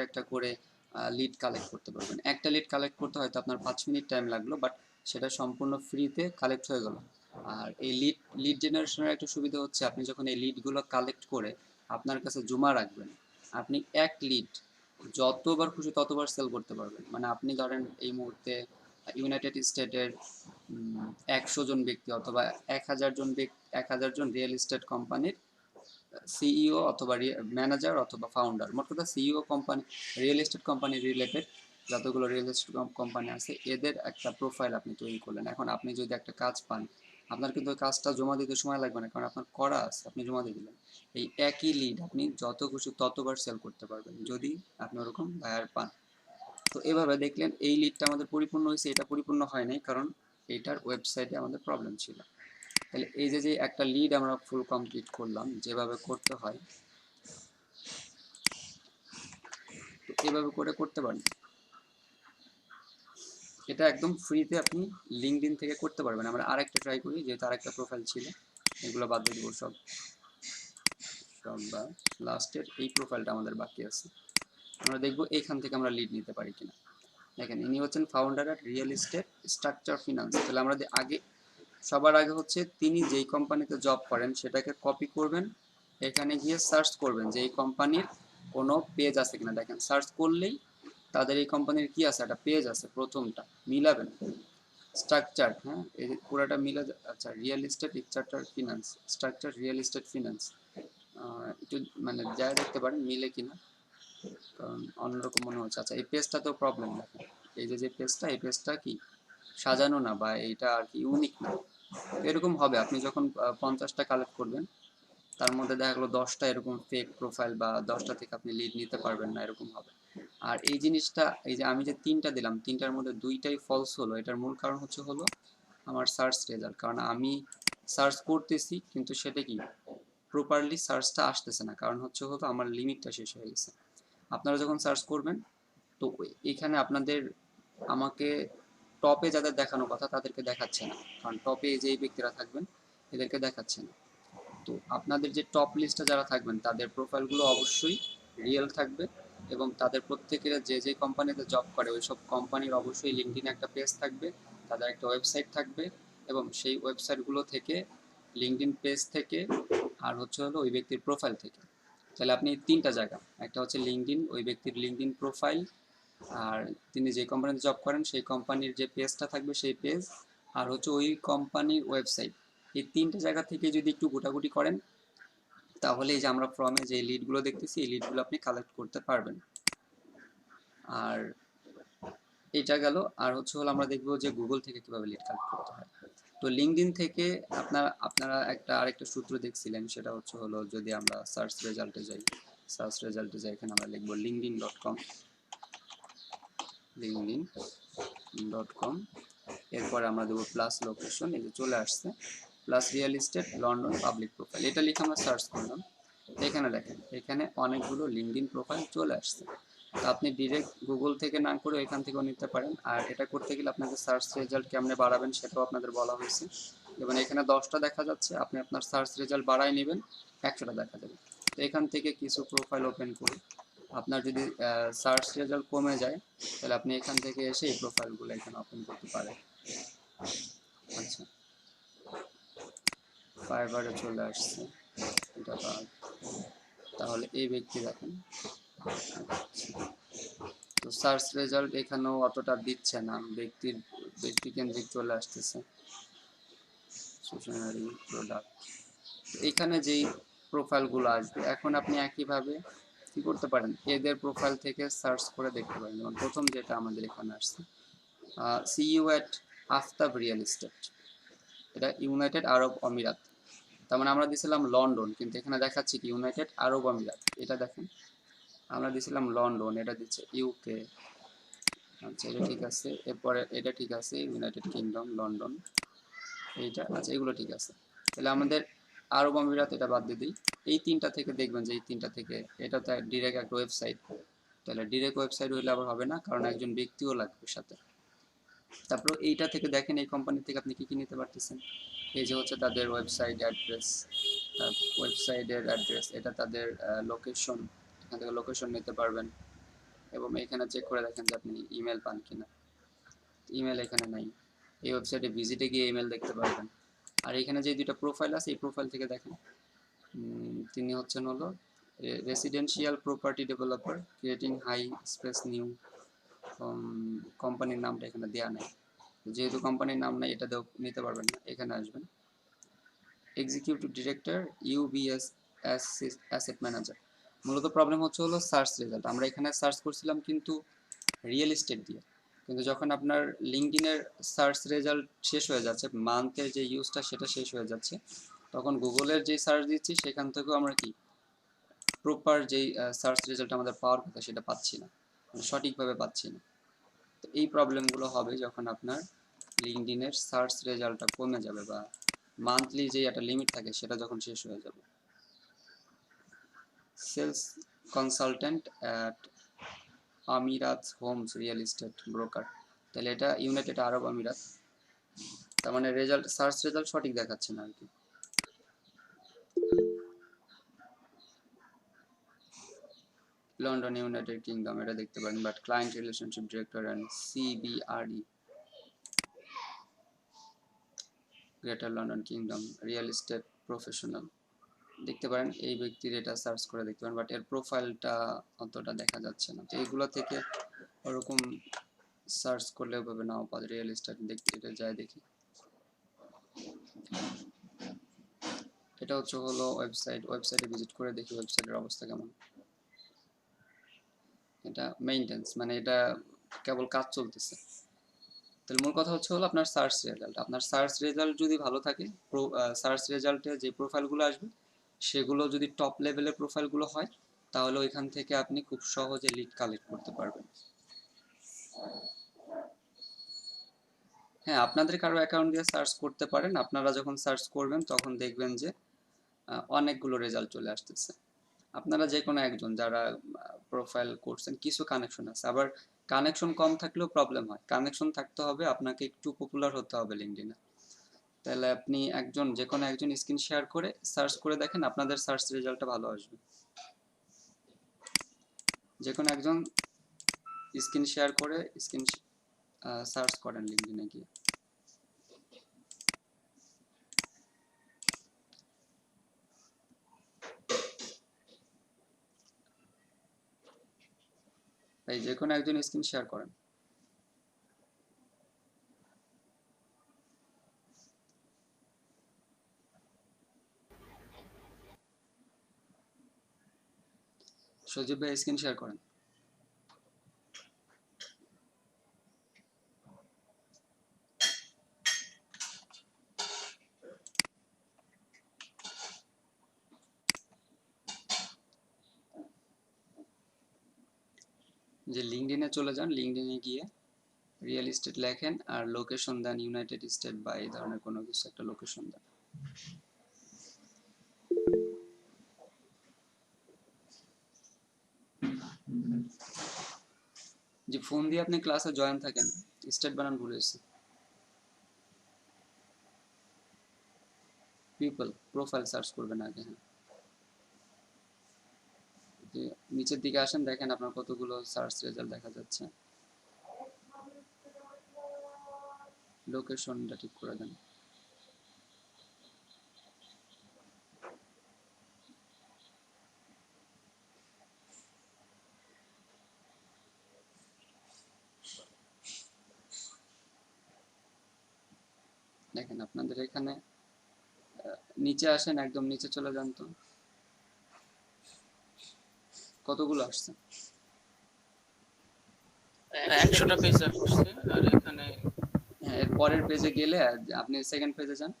একটা করে লিড কালেক্ট করতে পারবেন। একটা লিড কালেক্ট করতে হয়তো আপনার 5 মিনিট টাইম লাগলো, বাট সেটা সম্পূর্ণ ফ্রিতে কালেক্ট হয়ে গেল। আর এই লিড জেনারেশনের একটা সুবিধা হচ্ছে, আপনি যখন এই লিডগুলো কালেক্ট করে আপনার কাছে জমা রাখবেন, আপনি এক লিড যতবার খুশি ততবার সেল করতে পারবেন। মানে আপনি ধরেন এই মুহূর্তে ইউনাইটেড স্টেটের 100 জন ব্যক্তি অথবা 1000 জন রিয়েল এস্টেট কোম্পানির সিইও অথবা ম্যানেজার অথবা ফাউন্ডার, মোট কথা CEO company, real estate company related যতগুলো রিয়েল এস্টেট কোম্পানি আছে এদের একটা প্রোফাইল আপনি তৈরি করলেন। এখন আপনি যদি একটা কাজ পান, আপনার কিন্তু ওই কাজটা জমা দিতে সময় লাগবে না, কারণ আপনার করা আছে, আপনি জমা দিয়ে দিলেন। এই একই লিড আপনি যত খুশি ততবার সেল করতে পারবেন যদি আপনি ওরকম বায়ার পান। তো এভাবে দেখলেন এই লিডটা আমাদের পরিপূর্ণ হয়েছে, এটা পরিপূর্ণ হয় নাই কারণ এইটার ওয়েবসাইটে আমাদের প্রবলেম ছিল। তাহলে এই যে একটা লিড আমরা ফুল কমপ্লিট করলাম যেভাবে করতে হয়, তো এভাবে করে করতে পারেন। এটা একদম ফ্রিতে আপনি লিঙ্কডইন থেকে করতে পারবেন। আমরা আরেকটা ট্রাই করি, যেহেতু আরেকটা প্রোফাইল ছিল, এগুলো বাদ দিয়ে দেবো সব, বা লাস্টের এই প্রোফাইলটা আমাদের বাকি আছে, আমরা দেখবো এখান থেকে আমরা লিড নিতে পারি কিনা। দেখেন ইনি হচ্ছেন founder at real estate structure finance. তাহলে আমরা সবার আগে হচ্ছে তিনি যেই কোম্পানিতে জব করেন সেটাকে কপি করবেন, এখানে গিয়ে সার্চ করবেন যে এই কোম্পানির কোনো পেজ আছে কিনা। দেখেন সার্চ করলেই তাদের এই কোম্পানির কি আছে, একটা পেজ আছে, প্রথমটা মিলাবেন, স্ট্রাকচার, হ্যাঁ এই পুরাটা মিলা, আচ্ছা real estate structure finance, structure real estate finance, একটু মানে যা দেখতে পারেন মিলে কিনা, কারণ অন্যরকম মনে হচ্ছে। আচ্ছা এই পেজটাতেও প্রবলেম, দেখেন এই যে পেজটা, এই পেজটা কি সাজানো না বা এইটা আর কি ইউনিক না, এরকম হবে। আপনি যখন 50টা কালেক্ট করবেন তার মধ্যে দেখা গেলো 10টা এরকম ফেক প্রোফাইল বা 10টা থেকে আপনি লিড নিতে পারবেন না, এরকম হবে। আর এই জিনিসটা, এই যে আমি যে 3টা দিলাম, 3টার মধ্যে 2টাই ফলস হলো, এটার মূল কারণ হলো আমার সার্চ রেজাল্ট। কারণ আমি সার্চ করতেছি কিন্তু সেটা কি প্রপারলি সার্চটা আসতেছে না, কারণ হলো আমার লিমিটটা শেষ হয়ে গেছে। আপনারা যখন সার্চ করবেন তো এখানে আপনাদের, আমাকে টপে যাদের দেখানো কথা তাদেরকে দেখাচ্ছে না, কারণ টপে যে ব্যক্তিরা থাকবেন এদেরকে দেখাচ্ছে না। তো আপনাদের যে টপ লিস্টে যারা থাকবেন তাদের প্রোফাইলগুলো অবশ্যই রিয়েল থাকবে, এবং তাদের প্রত্যেকের যে কোম্পানিতে জব করে ওই সব কোম্পানির অবশ্যই লিঙ্কডইনে একটা পেজ থাকবে, তাদের একটা ওয়েবসাইট থাকবে, এবং সেই ওয়েবসাইটগুলো থেকে, লিঙ্কডইন পেজ থেকে, আর হলো ওই ব্যক্তির প্রোফাইল থেকে। তাহলে আপনি 3টা জায়গা, একটা হচ্ছে লিঙ্কডইন, ওই ব্যক্তির লিঙ্কডইন প্রোফাইল, আর তিনি যে কোম্পানিতে জব করেন সেই কোম্পানির যে পেজটা থাকবে সেই পেজ, আর হচ্ছে ওই কোম্পানির ওয়েবসাইট, এই 3টে জায়গা থেকে যদি একটু গোটাগুটি করেন তাহলে এই যে আমরা ফর্মে যে লিডগুলো দেখতেছি এই লিডগুলো আপনি কালেক্ট করতে পারবেন। আর এটা গেল। আর হলো আমরা দেখবো যে গুগল থেকে কিভাবে লিড কালেক্ট করতে হয়। তো লিঙ্কডইন থেকে আপনারা আরেকটা সূত্র দেখছিলেন, সেটা হলো যদি আমরা সার্চ রেজাল্টে যাই, এখানে আমরা লিখবো linkedin.com, linkedin.com, এরপরে আমরা দেবো প্লাস লোকেশন, এই যে চলে আসছে, plus real estate London public profile, এটা লিখে আমরা সার্চ করলাম। এখানে দেখেন এখানে অনেকগুলো লিঙ্কডইন প্রোফাইল চলে আসছে। তো আপনি ডিরেক্ট গুগল থেকে না করে এখান থেকেও নিতে পারেন। আর এটা করতে গেলে আপনাদের সার্চ রেজাল্ট কেমনে বাড়াবেন সেটাও আপনাদের বলা হয়েছে। এবং এখানে 10টা দেখা যাচ্ছে, আপনি আপনার সার্চ রেজাল্ট বাড়ায় নেবেন, 100টা দেখা যাবে। তো এখান থেকে কিছু প্রোফাইল ওপেন করি। আপনার যদি সার্চ রেজাল্ট কমে যায় তাহলে আপনি এখান থেকে এসে এই প্রোফাইলগুলো এখানে ওপেন করতে পারেন। আচ্ছা, ফাইবারে চলে আসছে এটা বাদ। তাহলে এই ব্যক্তি দেখেন, তো সার্চ রেজাল্ট এখানেও অতটা দিচ্ছে না, ব্যক্তিকেন্দ্রিক চলে আসতেছে। স্টেশনারি প্রোডাক্ট, এখানে যেই প্রোফাইলগুলো আসবে এখন আপনি একইভাবে কি করতে পারেন, এদের প্রোফাইল থেকে সার্চ করে দেখতে পারেন। যেমন প্রথম যেটা আমাদের এখানে আসছে, see you at Aftab real estate, এটা ইউনাইটেড আরব আমিরাত। তার মানে আমরা দিয়েছিলাম লন্ডন, কিন্তু এখানে দেখাচ্ছি কি ইউনাইটেড আরব আমিরাত। এটা দেখেন, আমরা দিয়েছিলাম লন্ডন, এটা দিচ্ছে ইউকে। আচ্ছা, এটা ঠিক আছে। এরপরে এটা ঠিক আছে, ইউনাইটেড কিংডম, লন্ডন, এইটা আচ্ছা, এগুলো ঠিক আছে। তাহলে আমাদের আরব আমিরাত এটা বাদ দিয়ে দিই। এই তিনটা থেকে দেখবেন যে এই তিনটা থেকে এটা তো ডিরেক্ট একটা ওয়েবসাইট, তাহলে ডিরেক্ট ওয়েবসাইট হইলে আবার হবে না, কারণ একজন ব্যক্তিও লাগবে সাথে। তারপর এইটা থেকে দেখেন এই কোম্পানি থেকে আপনি কি কি নিতে পারতেছেন। এই যে হচ্ছে তাদের ওয়েবসাইট অ্যাড্রেস, তার ওয়েবসাইটের অ্যাড্রেস, এটা তাদের লোকেশন, এখান থেকে লোকেশন নিতে পারবেন। এবং এখানে চেক করে দেখেন যে আপনি ইমেল পান কিনা, ইমেল এখানে নাই। এই ওয়েবসাইটে ভিজিটে গিয়ে ইমেল দেখতে পারবেন। আর এখানে যে দুইটা প্রোফাইল আছে এই প্রোফাইল থেকে দেখেন, তিনি হচ্ছেন হলো residential property developer creating high space new. কোম্পানির নামটা এখানে দেওয়া নেই, যেহেতু কোম্পানির নাম নাই এটা নিতে পারবেন না। এখানে আসবেন, executive director UBS asset manager. মূলত প্রবলেম হচ্ছে হলো সার্চ রেজাল্ট, আমরা এখানে সার্চ করছিলাম কিন্তু রিয়েল এস্টেট দিয়ে, কিন্তু যখন আপনার লিঙ্কডইনের সার্চ রেজাল্ট শেষ হয়ে যাচ্ছে, মান্থের যে ইউজটা সেটা শেষ হয়ে যাচ্ছে, তখন গুগলের যে সার্চ দিচ্ছি সেখান থেকেও আমরা কি প্রপার যেই সার্চ রেজাল্ট আমাদের পাওয়ার কথা সেটা পাচ্ছি না, মানে সঠিকভাবে পাচ্ছি না। তো এই প্রবলেমগুলো হবে যখন আপনার লিঙ্কডইনের সার্চ রেজাল্টটা কমে যাবে, বা মান্থলি যে একটা লিমিট থাকে সেটা যখন শেষ হয়ে যাবে। সেলস কনসালটেন্ট অ্যাট আমিরাত হোমস রিয়েল এস্টেট ব্রোকার, তাহলে এটা ইউনাইটেড আরব আমিরাত। তার মানে রেজাল্ট, সার্চ রেজাল্ট সঠিক দেখাচ্ছে না আর কি। লন্ডন, ইউনাইটেড কিংডম, এটা দেখতে পারেন, but client relationship director and CBRE, Greater London Kingdom, real estate professional দেখতে পারেন। এই ব্যক্তির এটা সার্চ করে দেখতে পারেন, বাট এর প্রোফাইলটা অতটা দেখা যাচ্ছে না। তো এইগুলো থেকে ওরকম সার্চ করলে ওভাবে নাও পাওয়া যায়। রিয়েল এস্টেট দেখতে, এটা যাই দেখি। এটা হচ্ছে হলো ওয়েবসাইটে ভিজিট করে দেখি ওয়েবসাইটের অবস্থা কেমন। এটা মেইনটেন্স, মানে এটা কেবল কাজ চলতেছে। তাহলে মূল কথা হচ্ছে হলো আপনার সার্চ রেজাল্ট, আপনার সার্চ রেজাল্ট যদি ভালো থাকে, সার্চ রেজাল্টে যে প্রোফাইলগুলো আসবে সেগুলো যদি টপ লেভেলের প্রোফাইলগুলো হয়, তাহলে ওইখান থেকে আপনি খুব সহজে লিড কালেক্ট করতে পারবেন। হ্যাঁ, আপনাদের কারো অ্যাকাউন্ট দিয়ে সার্চ করতে পারেন। আপনারা যখন সার্চ করবেন তখন দেখবেন যে অনেকগুলো রেজাল্ট চলে আসতেছে। আপনারা যে কোনো একজন যারা প্রোফাইল করছেন, কিছু কানেকশন আছে, আবার কানেকশন কম থাকলেও প্রবলেম হয়। কানেকশন থাকতে হবে, আপনাকে একটু পপুলার হতে হবে লিঙ্কডইনে। তাহলে আপনি একজন, যে কোনো একজন স্ক্রিন শেয়ার করে সার্চ করে দেখেন, আপনাদের সার্চ রেজাল্টটা ভালো আসবে। যে কোনো একজন স্ক্রিন শেয়ার করে সার্চ করেন লিঙ্কডইনে গিয়ে। তাই যে কোনো একজন স্ক্রিন শেয়ার করেন। সজীব ভাই স্ক্রিন শেয়ার করেন। যে লিঙ্কডইনে চলে যান, লিঙ্কডইনে গিয়ে রিয়েল এস্টেট লেখেন আর লোকেশন দেন ইউনাইটেড স্টেট বা এই ধরনের কোনো কিছু একটা লোকেশন দেন। যে ফোন দিয়ে আপনি ক্লাসে জয়েন থাকেন, স্টেট বানান ভুলে এসেছি। পিপল প্রোফাইল সার্চ করবেন আগে। হ্যাঁ, একটু নিচের দিকে আসেন, দেখেন আপনার কতগুলো সার্চ রেজাল্ট দেখা যাচ্ছে। লোকেশনটা ঠিক করে দেন। দেখেন আপনাদের এখানে নিচে আসেন, একদম নিচে চলে যান তো, কতগুলো আসছে? 100টা পেজ আসছে আর এখানে হ্যাঁ, এর পরের পেজে গেলে আপনি সেকেন্ড পেজে যান।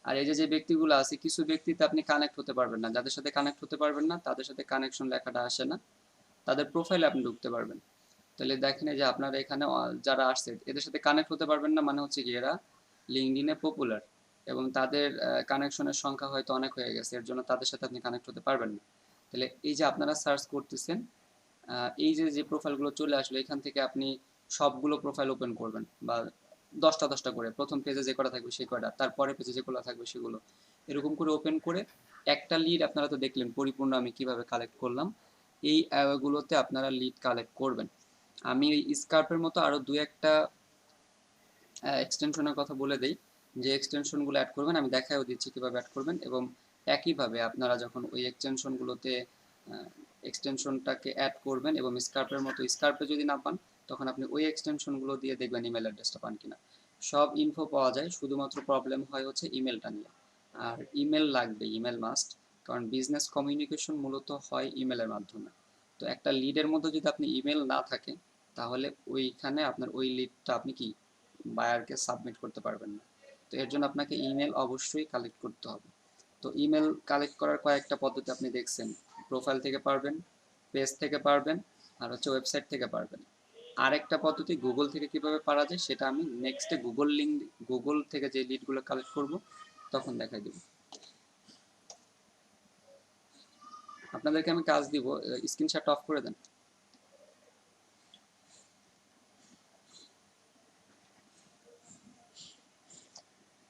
আর এই যে ব্যক্তিগুলো আছে, কিছু ব্যক্তিতে আপনি কানেক্ট হতে পারবেন না, যাদের সাথে কানেক্ট হতে পারবেন না তাদের সাথে কানেকশন লেখাটা আসে না, তাদের প্রোফাইলে আপনি ঢুকতে পারবেন। তাহলে দেখেন এই যে আপনারা এখানে যারা আসছে এদের সাথে কানেক্ট হতে পারবেন না, মানে হচ্ছে কি এরা লিঙ্কডইনে পপুলার এবং তাদের কানেকশনের সংখ্যা হয়তো অনেক হয়ে গেছে, এর জন্য তাদের সাথে আপনি কানেক্ট হতে পারবেন না। তাহলে এই যে আপনারা সার্চ করতেছেন, এই যে প্রোফাইলগুলো চলে আসলো, এখান থেকে আপনি সবগুলো প্রোফাইল ওপেন করবেন, বা 10টা করে, প্রথম পেজে যে কটা থাকবে সেই কটা, তারপরে পেজে যেগুলো থাকবে সেগুলো, এরকম করে ওপেন করে একটা লিড আপনারা তো দেখলেন পরিপূর্ণ আমি কিভাবে কালেক্ট করলাম, এই গুলোতে আপনারা লিড কালেক্ট করবেন। আমি ওই স্কার্পের মতো আরো দু একটা এক্সটেনশনের কথা বলে দেই, যে এক্সটেনশনগুলো অ্যাড করবেন আমি দেখাও দিচ্ছি কিভাবে অ্যাড করবেন, এবং একইভাবে আপনারা যখন ওই এক্সটেনশনগুলোতে এক্সটেনশনটাকে অ্যাড করবেন এবং স্কার্পের মতো স্কার্পে যদি না পান তখন আপনি ওই এক্সটেনশনগুলো দিয়ে দেখবেন ইমেল অ্যাড্রেসটা পান কিনা। সব ইনফো পাওয়া যায়, শুধুমাত্র প্রবলেম হয় হচ্ছে ইমেলটা নিয়ে। আর ইমেল লাগবে, ইমেল মাস্ট, কারণ বিজনেস কমিউনিকেশন মূলত হয় ইমেলের মাধ্যমে। তো একটা লিডের মধ্যে যদি আপনি ইমেল না থাকে তাহলে ওইখানে আপনার ওই লিডটা আপনি কি বায়ারকে সাবমিট করতে পারবেন না। তো এর জন্য আপনাকে ইমেল অবশ্যই কালেক্ট করতে হবে। তো ইমেল কালেক্ট করার কয়েকটা পদ্ধতি আপনি দেখছেন, প্রোফাইল থেকে পারবেন, পেজ থেকে পারবেন, আর হচ্ছে ওয়েবসাইট থেকে পারবেন। আরেকটা পদ্ধতি গুগল থেকে কিভাবে পারা যায় সেটা আমি নেক্সটে গুগল থেকে যে লিডগুলো কালেক্ট করব তখন দেখাই দেব। আপনাদেরকে আমি কাজ দিব, স্ক্রিনশট অফ করে দেন।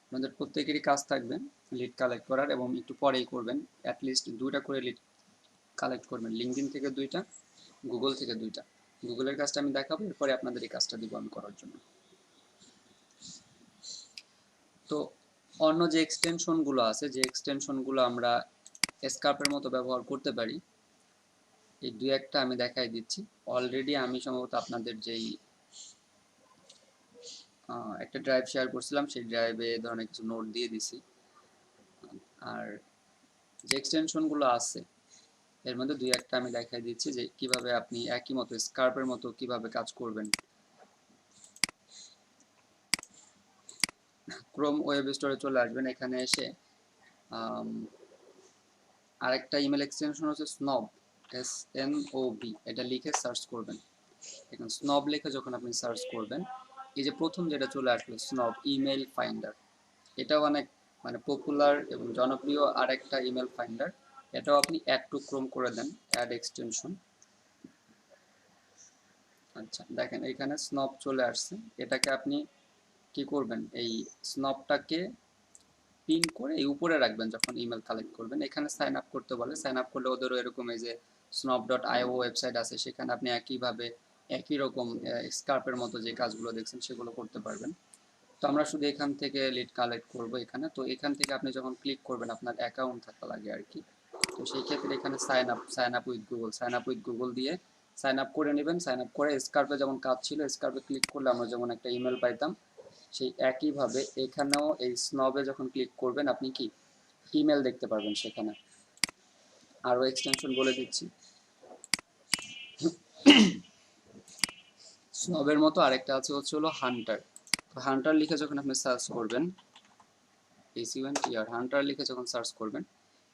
আপনাদের প্রত্যেকেরই কাজ থাকবে লিড কালেক্ট করার, এবং একটু পরেই করবেন, অ্যাটলিস্ট 2টা করে লিড কালেক্ট করবেন, লিঙ্কডইন থেকে 2টা, গুগল থেকে 2টা। গুগলের কাজটা আমি দেখাবো, এরপরে আপনাদের এই কাজটা দিব আমি করার জন্য। তো অন্য যে এক্সটেনশনগুলো আছে, যে এক্সটেনশনগুলো আমরা স্কার্পের মতো ব্যবহার করতে পারি, এই 2-1টা আমি দেখাই দিচ্ছি। অলরেডি আমি সম্ভবত আপনাদের যেই একটা ড্রাইভ শেয়ার করছিলাম সেই ড্রাইভে এই ধরনের কিছু নোট দিয়ে দিছি। আর যে এক্সটেনশনগুলো আছে এর মধ্যে 2-1টা আমি দেখাই দিচ্ছি যে কিভাবে আপনি একই মতো স্কার্পের মতো কিভাবে কাজ করবেন। ক্রোম ওয়েব স্টোরে চলে আসবেন, এখানে এসে আরেকটা ইমেল এক্সটেনশন হচ্ছে স্নব, SNOB, এটা লিখে সার্চ করবেন। এখন স্নব লিখে যখন আপনি সার্চ করবেন, এই যে প্রথম যেটা চলে আসলো স্নব ইমেল ফাইন্ডার, এটাও অনেক মানে পপুলার এবং জনপ্রিয় আরেকটা ইমেল ফাইন্ডার। এটাও আপনি অ্যাড টু ক্রোম করে দেন, অ্যাড এক্সটেনশন। আচ্ছা দেখেন এখানে স্নব চলে আসছে, এটাকে আপনি কি করবেন, এই স্নবটাকে পিন করে এই উপরে রাখবেন যখন ইমেল কালেক্ট করবেন। এখানে সাইন আপ করতে বলে, সাইন আপ করলে ওদেরও এরকম এই যে snob.io ওয়েবসাইট আছে, সেখানে আপনি একইভাবে একই রকম স্কার্পের মতো যে কাজগুলো দেখছেন সেগুলো করতে পারবেন। তো আমরা শুধু এখান থেকে লিড কালেক্ট করব এখানে। তো এখান থেকে আপনি যখন ক্লিক করবেন আপনার অ্যাকাউন্ট থাকা লাগে আর কি। তো সেই ক্ষেত্রে এখানে সাইন আপ উইথ গুগল দিয়ে সাইন আপ করে নেবেন। সাইন আপ করে স্কার্পে যেমন কাজ ছিল, স্কার্পে ক্লিক করলে আমরা যেমন একটা ইমেল পাইতাম, সেই একইভাবে এখানেও এই স্নবে যখন ক্লিক করবেন আপনি কি ইমেল দেখতে পারবেন সেখানে। আরও এক্সটেনশন বলে দিচ্ছি, স্নবের মতো আরেকটা আছে হচ্ছে হলো হান্টার। তো হান্টার লিখে যখন আপনি সার্চ করবেন, HUNTR, হান্টার লিখে যখন সার্চ করবেন,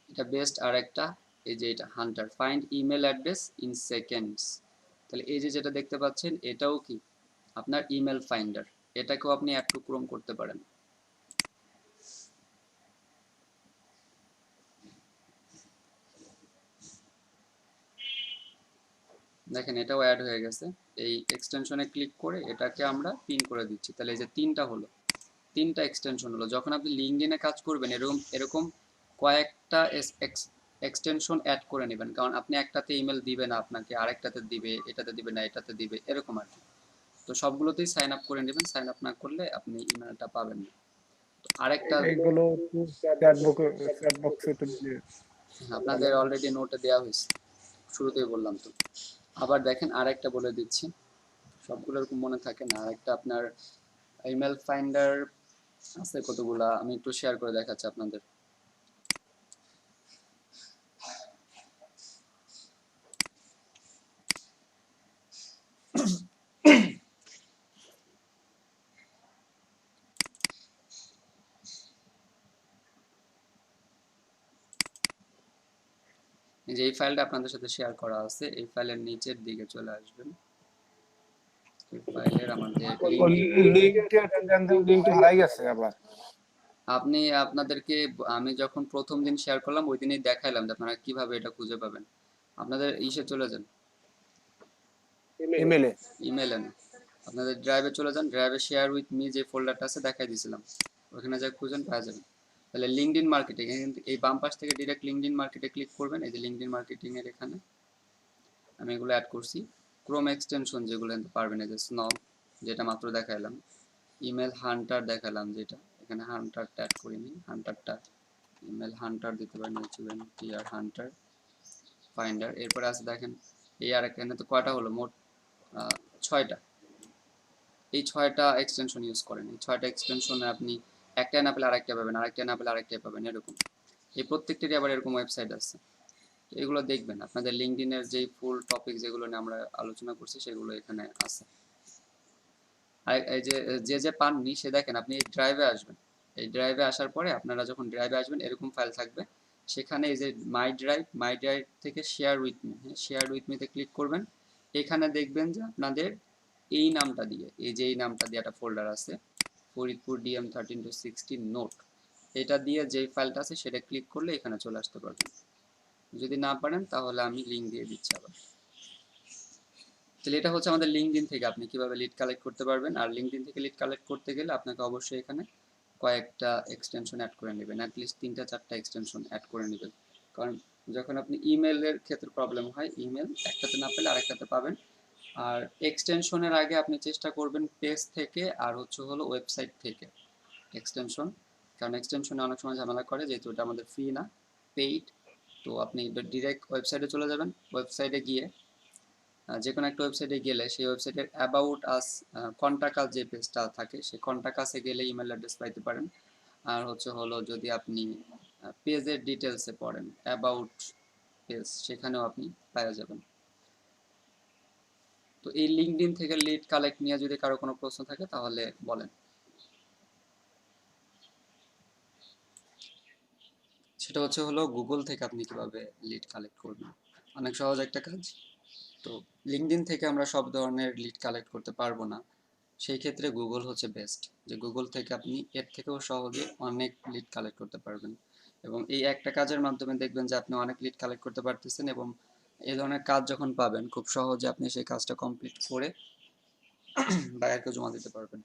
এটা বেস্ট আরেকটা, এই যে এটা Hunter, find email address in seconds. তাহলে এই যে যেটা দেখতে পাচ্ছেন এটাও কি আপনার ইমেল ফাইন্ডার, এটাকেও আপনি অ্যাড টু ক্রোম করতে পারেন। দেখেন এটাও অ্যাড হয়ে গেছে। এই এক্সটেনশনে ক্লিক করে এটাকে আমরা পিন করে দিচ্ছি, তাহলে এই যে 3টা হলো, 3টা এক্সটেনশন হলো। যখন আপনি লিঙ্কডইনে কাজ করবেন এরকম এরকম কয়েকটা এক্সটেনশন অ্যাড করে নেবেন, কারণ আপনি একটাতে ইমেল দিবে না, আপনাকে আরেকটাতে দিবে, এটাতে দিবে না, এটাতে দিবে, এরকম আর কি। তো সবগুলোতেই সাইন আপ করে নেবেন, সাইন আপ না করলে আপনি ইমেলটা পাবেন না। তো আরেকটা এইগুলো চ্যাট বক্সে তো আপনাদের অলরেডি নোটে দেওয়া হয়েছে, শুরুতেই বললাম তো। আবার দেখেন আরেকটা বলে দিচ্ছি, সবগুলো এরকম মনে থাকে না। আরেকটা আপনার ইমেল ফাইন্ডার আছে কতগুলা, আমি একটু শেয়ার করে দেখাচ্ছি আপনাদের। এই যে এই ফাইলটা আপনাদের সাথে শেয়ার করা আছে, এই ফাইলের নিচের দিকে চলে আসবেন। এই ফাইলের আমাদের লিংকটা হারাই গেছে আবার। আপনি আপনাদেরকে আমি যখন প্রথম দিন শেয়ার করলাম ওই দিনই দেখাইলাম যে আপনারা কিভাবে এটা খুঁজে পাবেন। আপনাদের ইসে চলে যান, ইমেলে ইমেলে না, আপনাদের ড্রাইভে চলে যান, ড্রাইভে শেয়ার উইথ মি যে ফোল্ডারটা আছে দেখাই দিয়েছিলাম, ওখানে যা খুঁজেন পাওয়া যাবেন। তাহলে লিঙ্কডইন মার্কেটিং, এই বাম পাশ থেকে ডিরেক্ট লিঙ্কডইন মার্কেটে ক্লিক করবেন। এই যে লিঙ্কডইন মার্কেটিং এর এখানে আমি এগুলো অ্যাড করছি। ক্রোম এক্সটেনশন যেগুলো পারবেন, এই যে স্নব যেটা মাত্র দেখাইলাম, ইমেল হান্টার দেখালাম যেটা, এখানে হান্টারটা অ্যাড করিনি, হান্টারটা ইমেল হান্টার দিতে পারেন, টিআর হান্টার ফাইন্ডার। এরপরে আছে দেখেন এই আর এখানে তো কয়টা হলো মোট 6টা। এই 6টা এক্সটেনশন ইউজ করেন, এই 6টা এক্সটেনশনে আপনি একটা না পেলে আরেকটা পাবেন, আরেকটা না পেলে আরেকটা পাবেন, এরকম। এই প্রত্যেকটিরই আবার এরকম ওয়েবসাইট আছে, তো এগুলো দেখবেন। আপনাদের লিঙ্কডইনের যে ফুল টপিক যেগুলো নিয়ে আমরা আলোচনা করছি সেগুলো এখানে আছে। আর এই যে পাননি সে দেখেন আপনি এই ড্রাইভে আসবেন, এই ড্রাইভে আসার পরে আপনারা যখন ড্রাইভে আসবেন এরকম ফাইল থাকবে, সেখানে এই যে মাই ড্রাইভ থেকে share with me, share with মিতে ক্লিক করবেন। এখানে দেখবেন যে আপনাদের এই নামটা দিয়ে, এই যে এই নামটা দিয়ে একটা ফোল্ডার আছে, ফরিদপুর ডিএম 13-16 নোট, এটা দিয়ে যেই ফাইলটা আছে সেটা ক্লিক করলে এখানে চলে আসতে পারবেন। যদি না পারেন তাহলে আমি লিঙ্ক দিয়ে দিচ্ছি আবার। তাহলে এটা হচ্ছে আমাদের লিঙ্কডইন থেকে আপনি কিভাবে লিড কালেক্ট করতে পারবেন। আর লিঙ্কডইন থেকে লিড কালেক্ট করতে গেলে আপনাকে অবশ্যই এখানে কয়েকটা এক্সটেনশন অ্যাড করে নেবেন, অ্যাটলিস্ট 3টা-4টা এক্সটেনশন অ্যাড করে নেবেন। কারণ যখন আপনি ইমেলের ক্ষেত্রে প্রবলেম হয়, ইমেল একটাতে না পেলে আরেকটাতে পাবেন। আর এক্সটেনশনের আগে আপনি চেষ্টা করবেন পেজ থেকে আর হচ্ছে হলো ওয়েবসাইট থেকে এক্সটেনশন, কারণ এক্সটেনশনে অনেক সময় ঝামেলা করে, যেহেতু এটা আমাদের ফ্রি না, পেইড। তো আপনি ডিরেক্ট ওয়েবসাইটে চলে যাবেন, ওয়েবসাইটে গিয়ে যে কোনো একটা ওয়েবসাইটে গেলে সেই ওয়েবসাইটের অ্যাবাউট আস কন্টাক্ট আস যে পেজটা থাকে সেই কন্টাক্ট আসে গেলে ইমেল অ্যাড্রেস পাইতে পারেন। আর হচ্ছে হলো যদি আপনি পেজের ডিটেলসে পড়েন অ্যাবাউট পেজ, সেখানেও আপনি পাওয়া যাবেন। তো এই লিঙ্কডইন থেকে লিড কালেক্ট নিয়ে যদি কারো কোনো প্রশ্ন থাকে তাহলে বলেন। সেটা হচ্ছে হলো গুগল থেকে আপনি কিভাবে লিড কালেক্ট করবেন, অনেক সহজ একটা কাজ। তো লিঙ্কডইন থেকে আমরা সব ধরনের লিড কালেক্ট করতে পারবো না, সেই ক্ষেত্রে গুগল হচ্ছে বেস্ট, যে গুগল থেকে আপনি এর থেকেও সহজে অনেক লিড কালেক্ট করতে পারবেন। এবং এই একটা কাজের মাধ্যমে দেখবেন যে আপনি অনেক লিড কালেক্ট করতে পারতেছেন, এবং এই ধরনের কাজ যখন পাবেন খুব সহজে আপনি সেই কাজটা কমপ্লিট করে বায়ারকে জমা দিতে পারবেন।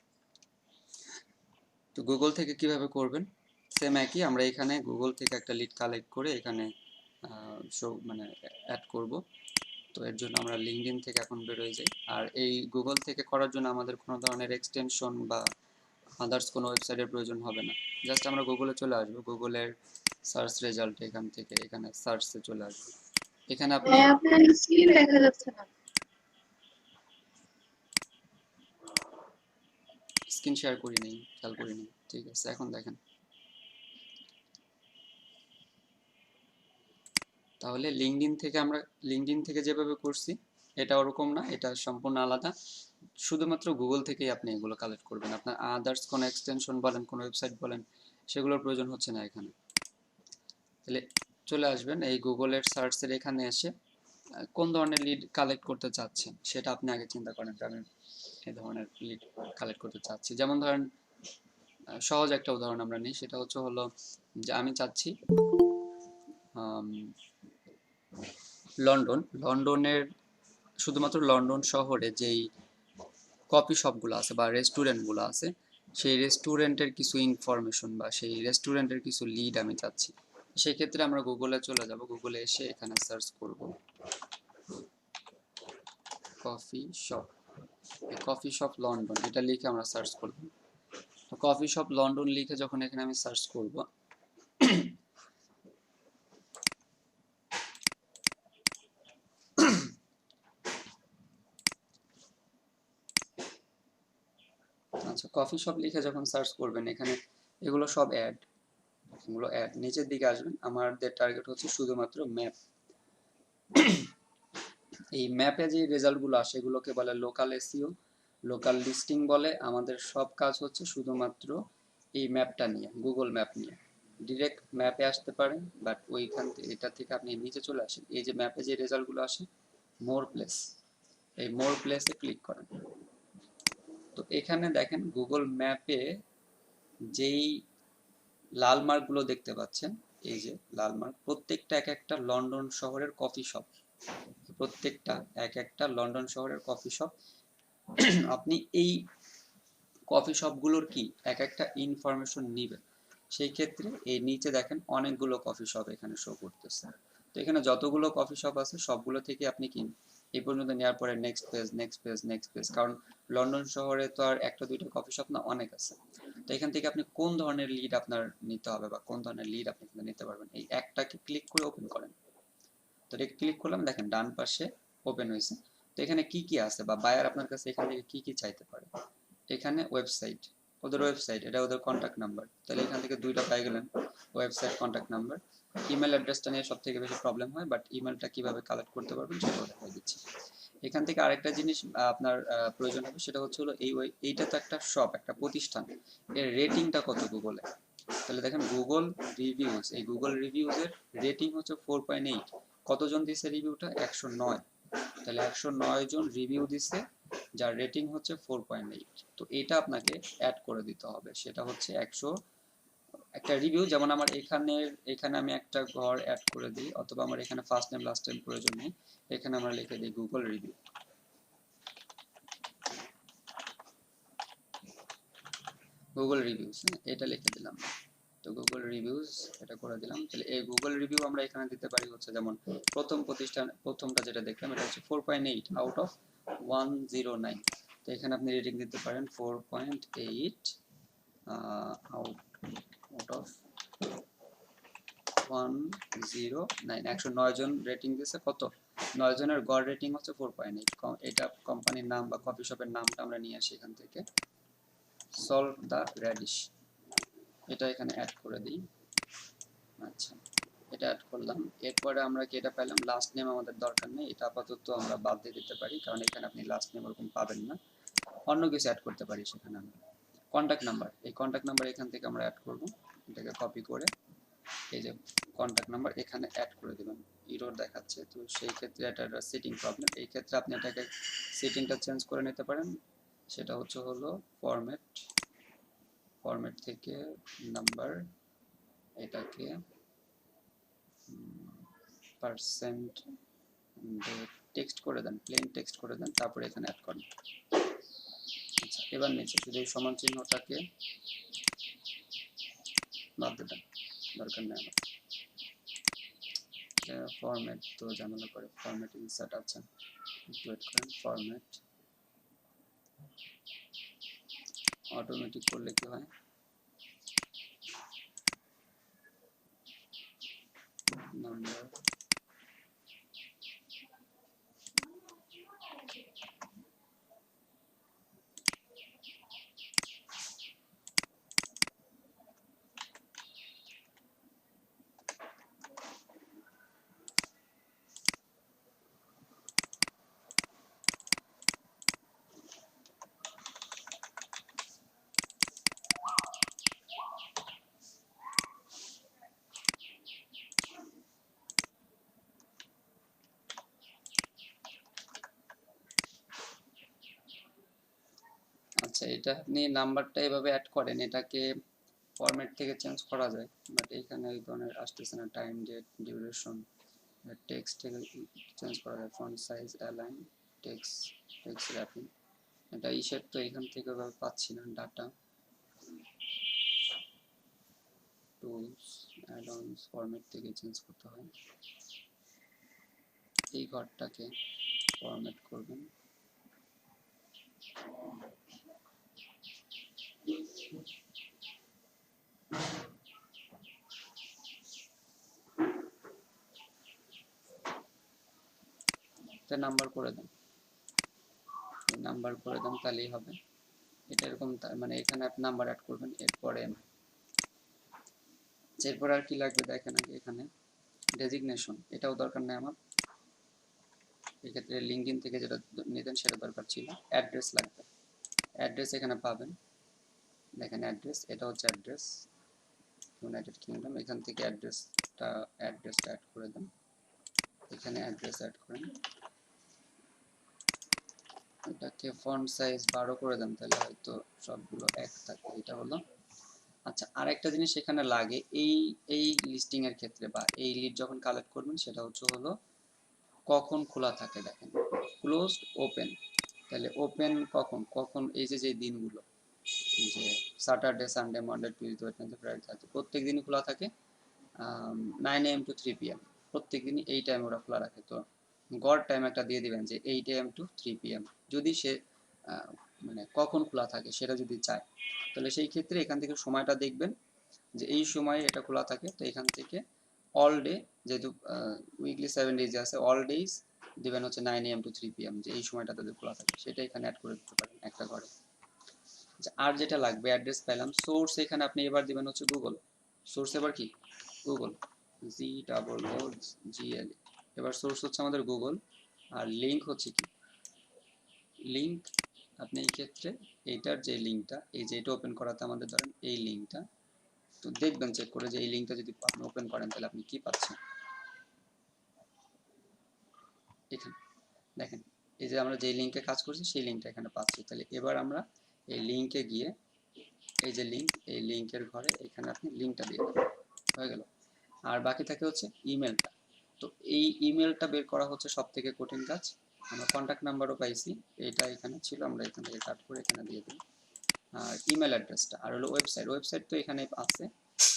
তো গুগল থেকে কিভাবে করবেন, সেম একই, আমরা এখানে গুগল থেকে একটা লিড কালেক্ট করে এখানে মানে অ্যাড করব। তো এর জন্য আমরা লিঙ্কডইন থেকে এখন বেরোয় যাই। আর এই গুগল থেকে করার জন্য আমাদের কোনো ধরনের এক্সটেনশন বা আদার্স কোনো ওয়েবসাইটের প্রয়োজন হবে না, জাস্ট আমরা গুগলে চলে আসবো, গুগলের সার্চ রেজাল্ট এখান থেকে এখানে সার্চে চলে আসবো। এখানে আপনি আপনার স্ক্রিন দেখা যাচ্ছে না। স্ক্রিন শেয়ার করি নেই, খেয়াল করি নেই, ঠিক আছে এখন দেখেন। তাহলে লিঙ্কডইন থেকে যেভাবে করছি এটা ওরকম না, এটা সম্পূর্ণ আলাদা। শুধুমাত্র গুগল থেকেই আপনি এগুলো কালেক্ট করবেন, আপনার আদার্স কোনো এক্সটেনশন বলেন, কোনো ওয়েবসাইট বলেন, সেগুলোর প্রয়োজন হচ্ছে না এখানে। তাহলে চলে আসবেন এই গুগলের সার্চের এখানে এসে কোন ধরনের লিড কালেক্ট করতে চাচ্ছেন সেটা আপনি আগে চিন্তা করেন। আমি এই ধরনের লিড কালেক্ট করতে চাচ্ছি, যেমন ধরেন সহজ একটা উদাহরণ আমরা নিই, সেটা হচ্ছে হলো যে আমি চাচ্ছি লন্ডনের শুধুমাত্র লন্ডন শহরে যেই কফি শপগুলো আছে বা রেস্টুরেন্টগুলো আছে সেই রেস্টুরেন্টের কিছু ইনফরমেশন বা সেই রেস্টুরেন্টের কিছু লিড আমি চাচ্ছি। সেক্ষেত্রে আমরা গুগলে চলে যাব, গুগলে এসে এখানে সার্চ করব coffee shop, coffee shop London এটা লিখে আমরা সার্চ করব। তো কফি শপ লন্ডন লিখে যখন এখানে আমি সার্চ করব, আচ্ছা কফি শপ লিখে যখন সার্চ করবেন এখানে এগুলো সব অ্যাড, এগুলো অ্যাড নিচের দিকে আসবেন। আমাদের টার্গেট হচ্ছে শুধুমাত্র ম্যাপ। এই ম্যাপে যে রেজাল্টগুলো আসে এগুলোকে বলে লোকাল এসইও, লোকাল লিস্টিং বলে। আমাদের সব কাজ হচ্ছে শুধুমাত্র এই ম্যাপটা নিয়ে, গুগল ম্যাপ নিয়ে। ডিরেক্ট ম্যাপে আসতে পারেন, বাট ওইখান থেকে এটা থেকে আপনি নিচে চলে আসেন। এই যে ম্যাপে যে রেজাল্টগুলো আসে, মোর প্লেস, এই মোর প্লেসে ক্লিক করেন। তো এখানে দেখেন গুগল ম্যাপে যেই লাল মার্কগুলো দেখতে পাচ্ছেন, এই যে লাল মার্ক, প্রত্যেকটা এক একটা লন্ডন শহরের কফি শপ, প্রত্যেকটা এক একটা লন্ডন শহরের কফি শপ। আপনি এই কফি শপগুলোর কি এক একটা ইনফরমেশন নেবেন। সেই ক্ষেত্রে এই নিচে দেখেন অনেকগুলো কফি শপ এখানে শো করতেছে। তো এখানে যতগুলো কফি শপ আছে সবগুলো থেকে আপনি কি এই পর্যন্ত নেওয়ার পরে next page, next page, next page, কারণ লন্ডন শহরে তো আর একটা দুইটা কফি শপ না, অনেক আছে। তো এখান থেকে আপনি কোন ধরনের লিড আপনার নিতে হবে বা কোন ধরনের লিড আপনি নিতে পারবেন, এই একটাকে ক্লিক করে ওপেন করেন। তো এটা ক্লিক করলাম, দেখেন ডান পাশে ওপেন হয়েছে। তো এখানে কি কি আছে বা বায়ার আপনার কাছে এখান থেকে কি কি চাইতে পারে, এখানে ওয়েবসাইট, ওদের ওয়েবসাইট, এটা ওদের কন্ট্যাক্ট নাম্বার, তাহলে এখান থেকে দুইটা পাই গেলেন, ওয়েবসাইট, কন্ট্যাক্ট নাম্বার। ইমেল অ্যাড্রেসটা নিয়ে সব থেকে বেশি প্রবলেম হয়, বাট ইমেলটা কিভাবে কালেক্ট করতে পারবেন সেটাও দেখাই দিচ্ছি। এখান থেকে আরেকটা জিনিস আপনার প্রয়োজন হবে, সেটা হচ্ছে হলো এইটা তো একটা শপ, একটা প্রতিষ্ঠান, এর রেটিংটা কত গুগলে। তাহলে দেখেন গুগল রিভিউজ, এই গুগল রিভিউজের রেটিং হচ্ছে 4.8। কতজন দিছে রিভিউটা? 109। তাহলে 109 জন রিভিউ দিছে, যার রেটিং হচ্ছে 4.8। তো এটা আপনাকে অ্যাড করে দিতে হবে, সেটা হচ্ছে 100 একটা রিভিউ। যেমন আমার এখানে আমি একটা ঘর অ্যাড করে দিই, অথবা আমার এখানে ফার্স্ট নেম লাস্ট নেম প্রয়োজন নেই, এখানে আমরা লিখে দিই গুগল রিভিউ, গুগল রিভিউস, এটা লিখে দিলাম। তো গুগল রিভিউজ এটা করে দিলাম। তাহলে এই গুগল রিভিউ আমরা এখানে দিতে পারি হচ্ছে, যেমন প্রথমটা যেটা দেখলাম এটা হচ্ছে 4.8 আউট অফ 109। তো এখানে আপনি রেটিং দিতে পারেন 4.8 আউট অফ 109। 109 জন রেটিং দিয়েছে, কত 9 জনের গড় রেটিং হচ্ছে 4.8। এটা কোম্পানির নাম বা কফি শপের নামটা আমরা নিয়ে আসি এখান থেকে, সলভ দ্য র্যাডিশ, এটা এখানে অ্যাড করে দিই। আচ্ছা এটা অ্যাড করলাম। এরপরে আমরা কি এটা পেলাম, লাস্ট নেম আমাদের দরকার নেই, এটা আপাতত আমরা বাদ দিয়ে দিতে পারি, কারণ এখানে আপনি লাস্ট নেম ওরকম পাবেন না। অন্য কিছু অ্যাড করতে পারি সেখানে আমরা। কন্ট্যাক্ট নাম্বার, এই কন্ট্যাক্ট নাম্বার এখান থেকে আমরা অ্যাড করব। এটাকে কপি করে এই যে কন্ট্যাক্ট নাম্বার এখানে অ্যাড করে দেবেন। এরর দেখাচ্ছে, তো সেই ক্ষেত্রে এটা একটা সেটিং প্রবলেম। এই ক্ষেত্রে আপনি এটাকে সেটিংটা চেঞ্জ করে নিতে পারেন, সেটা হচ্ছে হলো ফরম্যাট থেকে নাম্বার, এটাকে পার্সেন্ট টেক্সট করে দেন, প্লেন টেক্সট করে দেন, তারপরে এখানে অ্যাড করেন। আচ্ছা এবার নিচে শুধু এই সমান চিহ্নটাকে বাদ দেন, দরকার নেই আমার। ফরম্যাট তো ঝামেলা করে, ফরম্যাট ইনসার্ট, আচ্ছা একটু ওয়েট করেন। ফরম্যাট অটোমেটিক করলে কি হয়, নাম্বার আচ্ছা এটা আপনি নাম্বারটা এভাবে অ্যাড করেন, এটাকে ফরম্যাট থেকে চেঞ্জ করা যায়, বাট এখানে এই ধরনের আসতেছে না, টাইম, ডেট, ডিউরেশন, টেক্সট থেকে চেঞ্জ করা যায়, font size, align, text wrapping, এটা ইসের তো এখান থেকে ওভাবে পাচ্ছি না ডাটা। টুলস অ্যাড-অনস ফরম্যাট থেকে চেঞ্জ করতে হয়। এই ঘরটাকে ফরম্যাট করবেন। এটা নাম্বার করে দেন, নাম্বার করে দেন, তাহলেই হবে। এটা এরকম মানে এখানে আপনি নাম্বার অ্যাড করবেন। এরপর আর কি লাগবে দেখেন আগে। এখানে ডেজিগনেশন, এটাও দরকার নেই আমার, এক্ষেত্রে লিঙ্কডইন থেকে যেটা নিতেন সেটা দরকার ছিল। অ্যাড্রেস লাগবে, অ্যাড্রেস এখানে পাবেন, দেখেন অ্যাড্রেস, এটা হচ্ছে অ্যাড্রেস ইউনাইটেড কিংডম। এখান থেকে অ্যাড্রেসটা অ্যাড করে দেন, এখানে অ্যাড্রেস অ্যাড করেন। এটাকে ফন্ট সাইজ 12 করে দেন, তাহলে হয়তো সবগুলো এক থাকে। এটা হলো। আচ্ছা, আরেকটা জিনিস এখানে লাগে এই লিস্টিং এর ক্ষেত্রে বা এই লিড যখন কালেক্ট করবেন, সেটা হলো কখন খোলা থাকে। দেখেন ক্লোজড, ওপেন, তাহলে ওপেন কখন কখন এই যে দিনগুলো, যে Saturday, Sunday, Monday, Tuesday, Wednesday, Friday, Thursday, প্রত্যেক দিনই খোলা থাকে 9 AM to 3 PM। প্রত্যেক দিনই এই টাইম ওরা খোলা রাখে। তো গড় টাইম একটা দিয়ে দিবেন যে 8 AM to 3 PM। যদি সে মানে কখন খোলা থাকে সেটা যদি চায়, তাহলে সেই ক্ষেত্রে এখান থেকে সময়টা দেখবেন যে এই সময়ে এটা খোলা থাকে। তো এখান থেকে অল ডে, যেহেতু উইকলি 7 ডেজ আছে, অল ডেজ দিবেন হচ্ছে 9 AM to 3 PM, যে এই সময়টা তাদের খোলা থাকে, সেটা এখানে অ্যাড করে দিতে পারেন একটা ঘরে। আর যেটা লাগবে, অ্যাড্রেস পেলাম। সোর্স এখানে আপনি এবার দিবেন হচ্ছে গুগল। সোর্স এবার কি গুগল, GOOGLE। এবার সোর্স হচ্ছে আমাদের গুগল, আর লিঙ্ক হচ্ছে কি লিঙ্ক। আপনি এই ক্ষেত্রে এইটার যে লিঙ্কটা, এই যে এটা ওপেন করাতে আমাদের ধরেন এই লিঙ্কটা, তো দেখবেন চেক করে যে এই লিঙ্কটা যদি আপনি ওপেন করেন তাহলে আপনি কি পাচ্ছেন। এখানে দেখেন, এই যে আমরা যে লিঙ্কে কাজ করছি সেই লিঙ্কটা এখানে পাচ্ছি। তাহলে এবার আমরা এই লিঙ্কে গিয়ে, এই যে লিঙ্ক, এই লিঙ্কের ঘরে এখানে আপনি লিঙ্কটা দিয়ে দেবেন, হয়ে গেল। আর বাকি থাকে হচ্ছে ইমেলটা। তো এই ইমেলটা বের করা হচ্ছে সব থেকে কঠিন কাজ। আমরা কন্ট্যাক্ট নাম্বারও পাইছি, এটা এখানে ছিল, আমরা এখান থেকে কাট করে এখানে দিয়ে দিই। আর ইমেল অ্যাড্রেসটা, আর হলো ওয়েবসাইট তো এখানে আছে।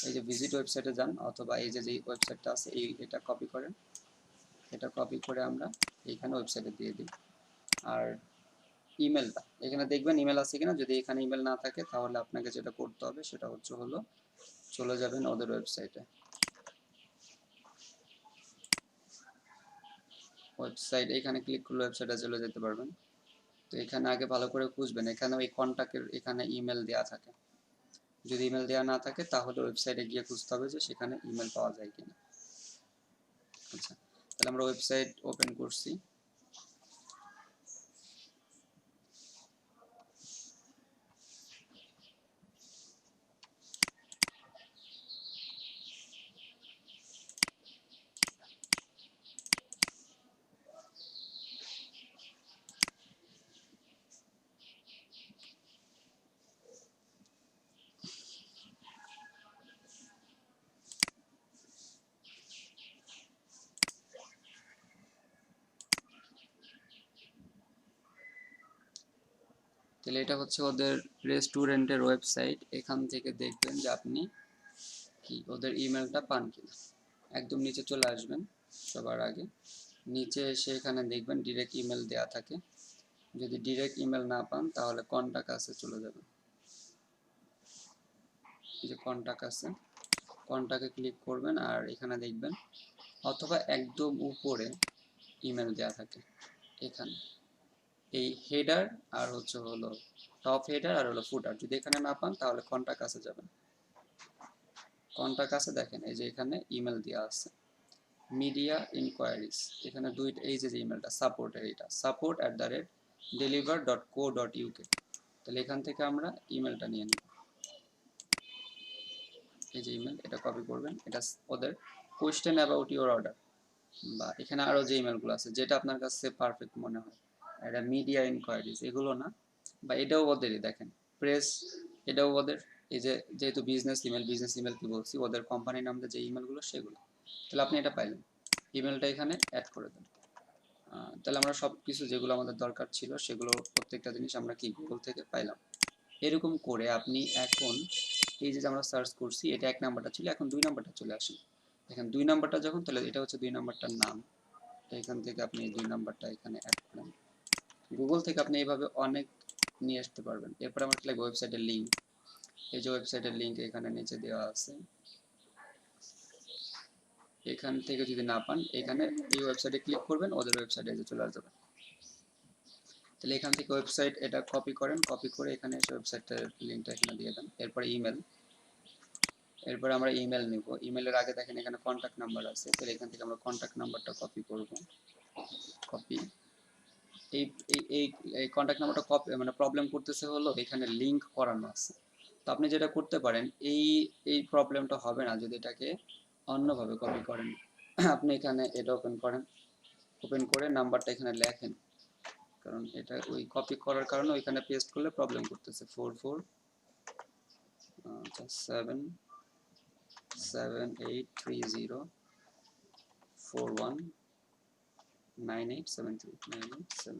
এই যে ভিজিট ওয়েবসাইটে যান, অথবা এই যে ওয়েবসাইটটা আছে এটা কপি করেন, এটা কপি করে আমরা এইখানে ওয়েবসাইটে দিয়ে দিই। আর ইমেলটা এখানে দেখবেন ইমেল আছে কিনা। যদি এখানে ইমেল না থাকে তাহলে আপনাকে যেটা করতে হবে সেটা হলো চলে যাবেন ওদের ওয়েবসাইটে। ওয়েবসাইট এখানে ক্লিক করলে ওয়েবসাইটে চলে যেতে পারবেন। তো এখানে আগে ভালো করে খুঁজবেন, এখানে ওই কন্ট্যাক্টের এখানে ইমেল দেওয়া থাকে। যদি ইমেল দেওয়া না থাকে তাহলে ওয়েবসাইটে গিয়ে খুঁজতে হবে যে সেখানে ইমেল পাওয়া যায় কিনা। আচ্ছা, তাহলে আমরা ওয়েবসাইট ওপেন করছি। তাহলে এটা হচ্ছে ওদের রেস্টুরেন্টের ওয়েবসাইট। এখান থেকে দেখবেন যে আপনি কি ওদের ইমেলটা পান কিনা। একদম নিচে চলে আসবেন সবার আগে, নিচে এসে এখানে দেখবেন ডিরেক্ট ইমেল দেওয়া থাকে। যদি ডিরেক্ট ইমেল না পান তাহলে কন্টাক্ট আছে চলে যাবেন। এই যে কন্টাক্ট আছে, কন্টাক্টে ক্লিক করবেন আর এখানে দেখবেন, অথবা একদম উপরে ইমেল দেওয়া থাকে এখানে, এই হেডার আর হলো টপ হেডার আর হলো ফুটার। যদি এখানে না পান তাহলে কন্টাক্ট আছে যাবেন। কন্টাক্ট আছে দেখেন এই যে এখানে ইমেল দেওয়া আছে মিডিয়া ইনকোয়ারিজ। এখানে দুইটা, এই যে ইমেলটা সাপোর্টের, এটা support@deliver.co.uk। তাহলে এখান থেকে আমরা ইমেলটা নিয়ে নিব। এই যে ইমেল, এটা কপি করবেন, এটা ওদের কোয়েশ্চেন অ্যাবাউট ইউর অর্ডার, বা এখানে আরো যে ইমেলগুলো আছে যেটা আপনার কাছে পারফেক্ট মনে হয়। এটা মিডিয়া ইনকোয়ারিজ, এগুলো না, বা এটাও ওদেরই দেখেন প্রেস, এটাও ওদের। এই যে যেহেতু বিজনেস ইমেল কি বলছি, ওদের কোম্পানির নামে যে ইমেলগুলো সেগুলো। তাহলে আপনি এটা পাইলেন, ইমেলটা এখানে অ্যাড করে দেন। তাহলে আমরা সব কিছু যেগুলো আমাদের দরকার ছিল সেগুলো প্রত্যেকটা জিনিস আমরা কি গুগল থেকে পাইলাম। এরকম করে আপনি এখন এই যে আমরা সার্চ করছি এটা 1 নাম্বারটা ছিল, এখন 2 নাম্বারটা চলে আসে। দেখেন 2 নাম্বারটা যখন, তাহলে এটা হচ্ছে 2 নাম্বারটার নাম। এখান থেকে আপনি 2 নাম্বারটা এখানে অ্যাড করেন। গুগল থেকে আপনি এইভাবে অনেক নিয়ে আসতে পারবেন। এরপর আমার কি লাগবে, ওয়েবসাইটের লিঙ্ক। এই যে ওয়েবসাইটের লিঙ্ক এখানে নিচে দেওয়া আছে, এখান থেকে যদি না পান এখানে এই ওয়েবসাইটে ক্লিক করবেন, ওদের ওয়েবসাইটে চলে আসবে। তাহলে এখান থেকে ওয়েবসাইট এটা কপি করেন, কপি করে এখানে এসে ওয়েবসাইটের লিঙ্কটা এখানে দিয়ে দেন। এরপরে ইমেল, এরপরে আমরা ইমেল নিব। ইমেলের আগে দেখেন এখানে কন্ট্যাক্ট নাম্বার আছে, তাহলে এখান থেকে আমরা কন্ট্যাক্ট নাম্বারটা কপি করব। কপি, এই এই এই কন্ট্যাক্ট নাম্বারটা কপি মানে প্রবলেম করতেছে হলো এখানে লিংক করানো আছে। তো আপনি যেটা করতে পারেন, এই প্রবলেমটা হবে না যদি এটাকে অন্যভাবে কপি করেন। আপনি এখানে এটা ওপেন করেন, ওপেন করে নাম্বারটা এখানে লেখেন, কারণ এটা ওই কপি করার কারণে ওইখানে পেস্ট করলে প্রবলেম করতেছে। 447830419873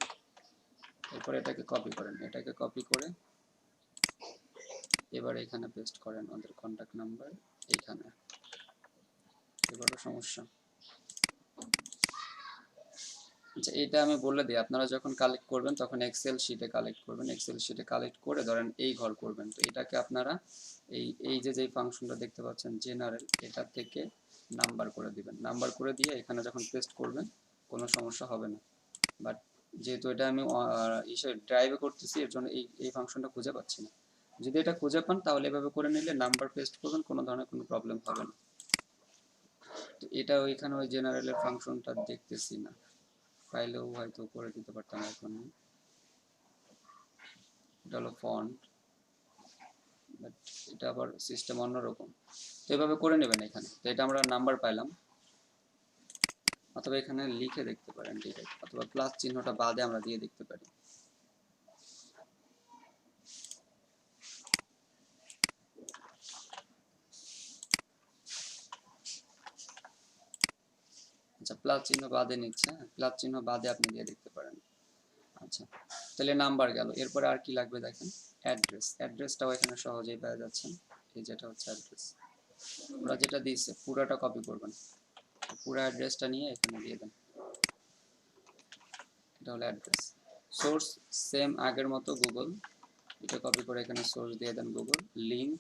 এরপর এটাকে কপি করেন, এটাকে কপি করে এবার এখানে পেস্ট করেন ওদের কন্ট্যাক্ট নাম্বার এখানে। এবারও সমস্যা। আচ্ছা, এটা আমি বলে দিই, আপনারা যখন কালেক্ট করবেন তখন এক্সেল শিটে কালেক্ট করবেন। এক্সেল শিটে কালেক্ট করে ধরেন এই ঘর করবেন, তো এটাকে আপনারা এই যে ফাংশনটা দেখতে পাচ্ছেন জেনারেল, এটা থেকে নাম্বার করে দিবেন। নাম্বার করে দিয়ে এখানে যখন পেস্ট করবেন কোনো সমস্যা হবে না। বাট যেহেতু এটা আমি ড্রাইভে করতেছি, এর জন্য এই ফাংশনটা খুঁজে পাচ্ছি না। যদি এটা খুঁজে পান তাহলে এভাবে করে নিলে নাম্বার পেস্ট করবেন, কোনো ধরনের কোনো প্রবলেম হবে না। তো এটা ওইখানে ওই জেনারেলের ফাংশনটা দেখতেছি না, পাইলেও হয়তো করে দিতে পারতাম। এখন এটা হলো ফন্ট, বাট এটা আবার সিস্টেম অন্যরকম। তো এভাবে করে নেবেন এখানে। তো এটা আমরা নাম্বার পাইলাম, অথবা এখানে লিখে দেখতে পারেন ডিরেক্ট, অথবা প্লাস চিহ্নটা বাদে আমরা দিয়ে দেখতে পারি। আচ্ছা, প্লাস চিহ্ন বাদে নিচ্ছে, প্লাস চিহ্ন বাদে আপনি দিয়ে দেখতে পারেন। আচ্ছা, তাহলে নাম্বার গেল। এরপরে আর কি লাগবে দেখেন, অ্যাড্রেস। অ্যাড্রেসটাও এখানে সহজেই পেয়ে যাচ্ছেন। এই যেটা হচ্ছে অ্যাড্রেস, ওরা যেটা দিয়েছে পুরাটা কপি করবেন, পুরো অ্যাড্রেসটা নিয়ে এখানে দিয়ে দেন। এটা হলো অ্যাড্রেস। সোর্স সেম আগের মতো গুগল, এটা কপি করে এখানে সোর্স দিয়ে দেন গুগল। লিঙ্ক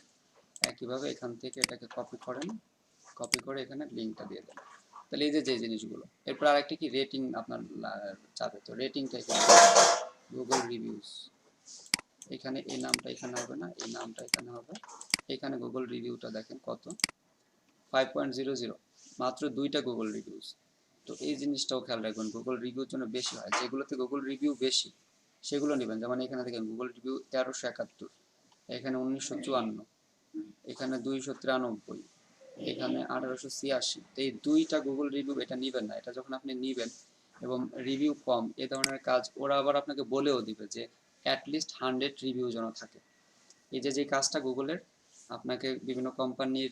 একইভাবে এখান থেকে এটাকে কপি করেন, কপি করে এখানে লিঙ্কটা দিয়ে দেন। তাহলে এই যে জিনিসগুলো। এরপর আরেকটা কি, রেটিং আপনার চাবে, তো রেটিংটা এখানে গুগল রিভিউস, এখানে এই নামটা এখানে হবে না, এই নামটা এখানে হবে। এখানে গুগল রিভিউটা দেখেন কত, 5.00, মাত্র 2টা গুগল রিভিউস। তো এই জিনিসটাও খেয়াল রাখবেন, গুগল রিভিউর জন্য বেশি হয়, যেগুলোতে গুগল রিভিউ বেশি সেগুলো নেবেন। যেমন এখানে দেখেন গুগল রিভিউ 1371, এখানে 1954, এখানে 293, এখানে 1886। তো এই 2টা গুগল রিভিউ এটা নেবেন না। এটা যখন আপনি নেবেন এবং রিভিউ কম, এ ধরনের কাজ ওরা আবার আপনাকে বলেও দিবে যে অ্যাটলিস্ট 100 রিভিউ যেন থাকে। এই যে কাজটা গুগলের, আপনাকে বিভিন্ন কোম্পানির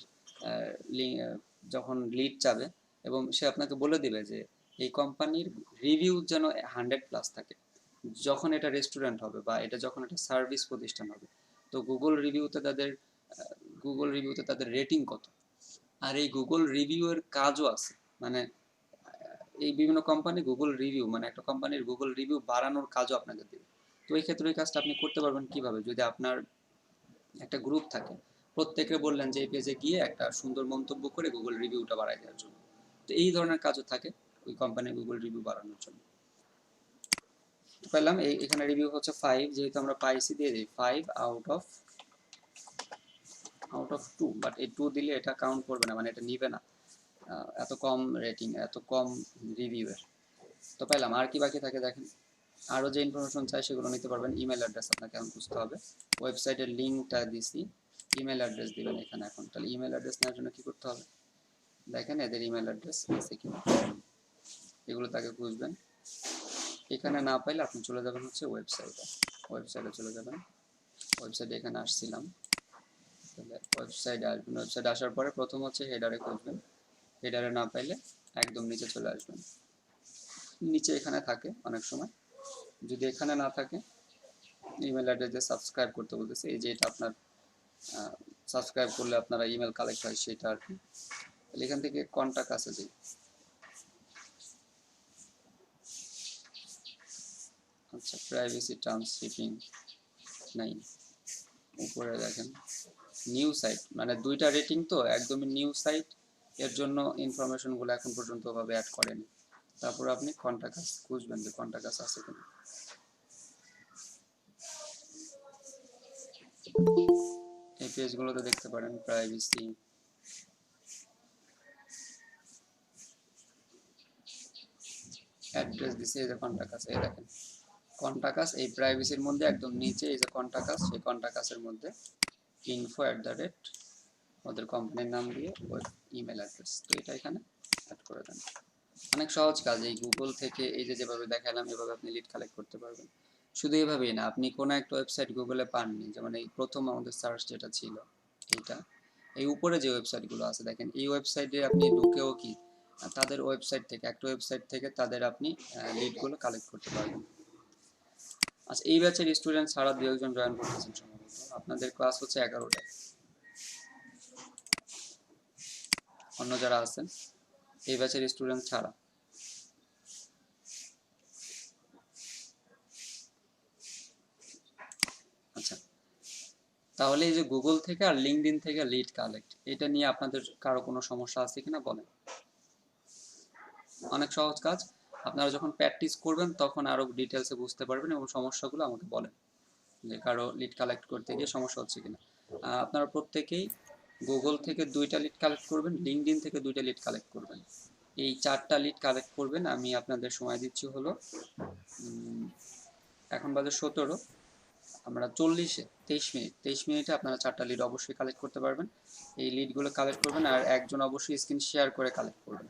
যখন লিড চাবে এবং সে আপনাকে বলে দিবে যে এই কোম্পানির রিভিউ যেন 100+ থাকে। যখন এটা রেস্টুরেন্ট হবে বা এটা যখন একটা সার্ভিস প্রতিষ্ঠান হবে, তো গুগল রিভিউতে তাদের রেটিং কত। আর এই গুগল রিভিউয়ের কাজও আছে, মানে এই বিভিন্ন কোম্পানি গুগল রিভিউ, মানে একটা কোম্পানির গুগল রিভিউ বাড়ানোর কাজও আপনাকে দেবে। তো এই ক্ষেত্রে এই কাজটা আপনি করতে পারবেন কিভাবে, যদি আপনার একটা গ্রুপ থাকে, প্রত্যেকে বললেন যে এই পেজে গিয়ে একটা সুন্দর মন্তব্য করে গুগল রিভিউটা বাড়ায় দেওয়ার জন্য। তো এই ধরনের কাজও থাকে ওই কোম্পানির গুগল রিভিউ বাড়ানোর জন্য। পেলাম এখানে রিভিউ হচ্ছে 5, যেহেতু আমরা পাইছি দিয়ে দিই 5 আউট অফ 2, বাট এই 2 দিলে এটা কাউন্ট করবে না, মানে এটা নিবে না, এত কম রেটিং, এত কম রিভিউয়ের। তো পেলাম। আর কি বাকি থাকে দেখেন, আরও যে ইনফরমেশন চাই সেগুলো নিতে পারবেন। ইমেল অ্যাড্রেস আপনাকে এখন বুঝতে হবে, ওয়েবসাইটের লিঙ্কটা দিছি, ইমেল অ্যাড্রেস দিবেন এখানে। এখন তাহলে ইমেল অ্যাড্রেস নেওয়ার জন্য কি করতে হবে দেখেন, এদের ইমেল অ্যাড্রেস আছে কি, এগুলো তাকে খুঁজবেন। এখানে না পাইলে আপনি চলে যাবেন হচ্ছে ওয়েবসাইটে চলে যাবেন। ওয়েবসাইটে এখানে আসছিলাম, তাহলে ওয়েবসাইটে আসবেন। ওয়েবসাইটে আসার পরে প্রথম হচ্ছে হেডারে খুঁজবেন, হেডারে না পাইলে একদম নিচে চলে আসবেন। নিচে এখানে থাকে অনেক সময়, যদি এখানে না থাকে ইমেল অ্যাড্রেস দিয়ে সাবস্ক্রাইব করতে বলতেছে। এই যে এটা আপনার সাবস্ক্রাইব করলে আপনারা ইমেল কালেক্ট হয় সেটা আর কি। তাহলে এখান থেকে কন্টাক্ট আছে যে আচ্ছা প্রাইভেসি টার্মস শিপিং নাই, উপরে দেখেন নিউ সাইট, মানে দুইটা রেটিং তো একদমই নিউ সাইট, এর জন্য ইনফরমেশনগুলো এখন পর্যন্ত ওভাবে অ্যাড করেনি। তারপর আপনি কন্টাক্ট আস খুঁজবেন যে কন্টাক্ট আস আছে কিনা। এই পেজগুলোতে দেখতে পারেন প্রাইভেসি, অ্যাড্রেস দিছে, এই যে কন্টাক্ট আস, এই দেখেন কন্টাক্ট আস, এই প্রাইভেসির মধ্যে একদম নিচে এই যে কন্টাক্ট আস, সেই কন্টাক্ট আসের মধ্যে info@ ওদের কোম্পানির নাম দিয়ে ওই ইমেল অ্যাড্রেস, তো এটা এখানে অ্যাড করে দেন। অনেক সহজ কাজ, এই গুগল থেকে এই যে যেভাবে দেখালাম এভাবে আপনি লিড কালেক্ট করতে পারবেন। শুধু এভাবেই না, আপনি কোনো একটা ওয়েবসাইট গুগলে পাননি, যেমন এই প্রথম আমাদের সার্চ যেটা ছিল এইটা, এই উপরে যে ওয়েবসাইটগুলো আছে দেখেন, এই ওয়েবসাইটে আপনি ঢুকেও কি তাদের ওয়েবসাইট থেকে, একটা ওয়েবসাইট থেকে তাদের আপনি লিডগুলো কালেক্ট করতে পারবেন। আচ্ছা এই ব্যাচের স্টুডেন্ট ছাড়া 2 একজন জয়েন করতেছেন সম্ভবত, আপনাদের ক্লাস হচ্ছে 11টায়, অন্য যারা আছেন এই ব্যাচের স্টুডেন্ট ছাড়া। আচ্ছা তাহলে এই যে গুগল থেকে আর লিঙ্কডইন থেকে লিড কালেক্ট, এটা নিয়ে আপনাদের কারো কোনো সমস্যা আছে কিনা বলেন। অনেক সহজ কাজ, আপনারা যখন প্র্যাকটিস করবেন তখন আরো ডিটেলসে বুঝতে পারবেন এবং সমস্যাগুলো আমাকে বলেন যে কারো লিড কালেক্ট করতে গিয়ে সমস্যা হচ্ছে কিনা। আপনারা প্রত্যেকেই গুগল থেকে 2টা লিড কালেক্ট করবেন, লিঙ্কডইন থেকে 2টা লিড কালেক্ট করবেন, এই 4টা লিড কালেক্ট করবেন। আমি আপনাদের সময় দিচ্ছি হলো এখন বাজে 17, আমরা 23 মিনিটে আপনারা 4টা লিড অবশ্যই কালেক্ট করতে পারবেন। এই লিডগুলো কালেক্ট করবেন আর একজন অবশ্যই স্ক্রিন শেয়ার করে কালেক্ট করবেন।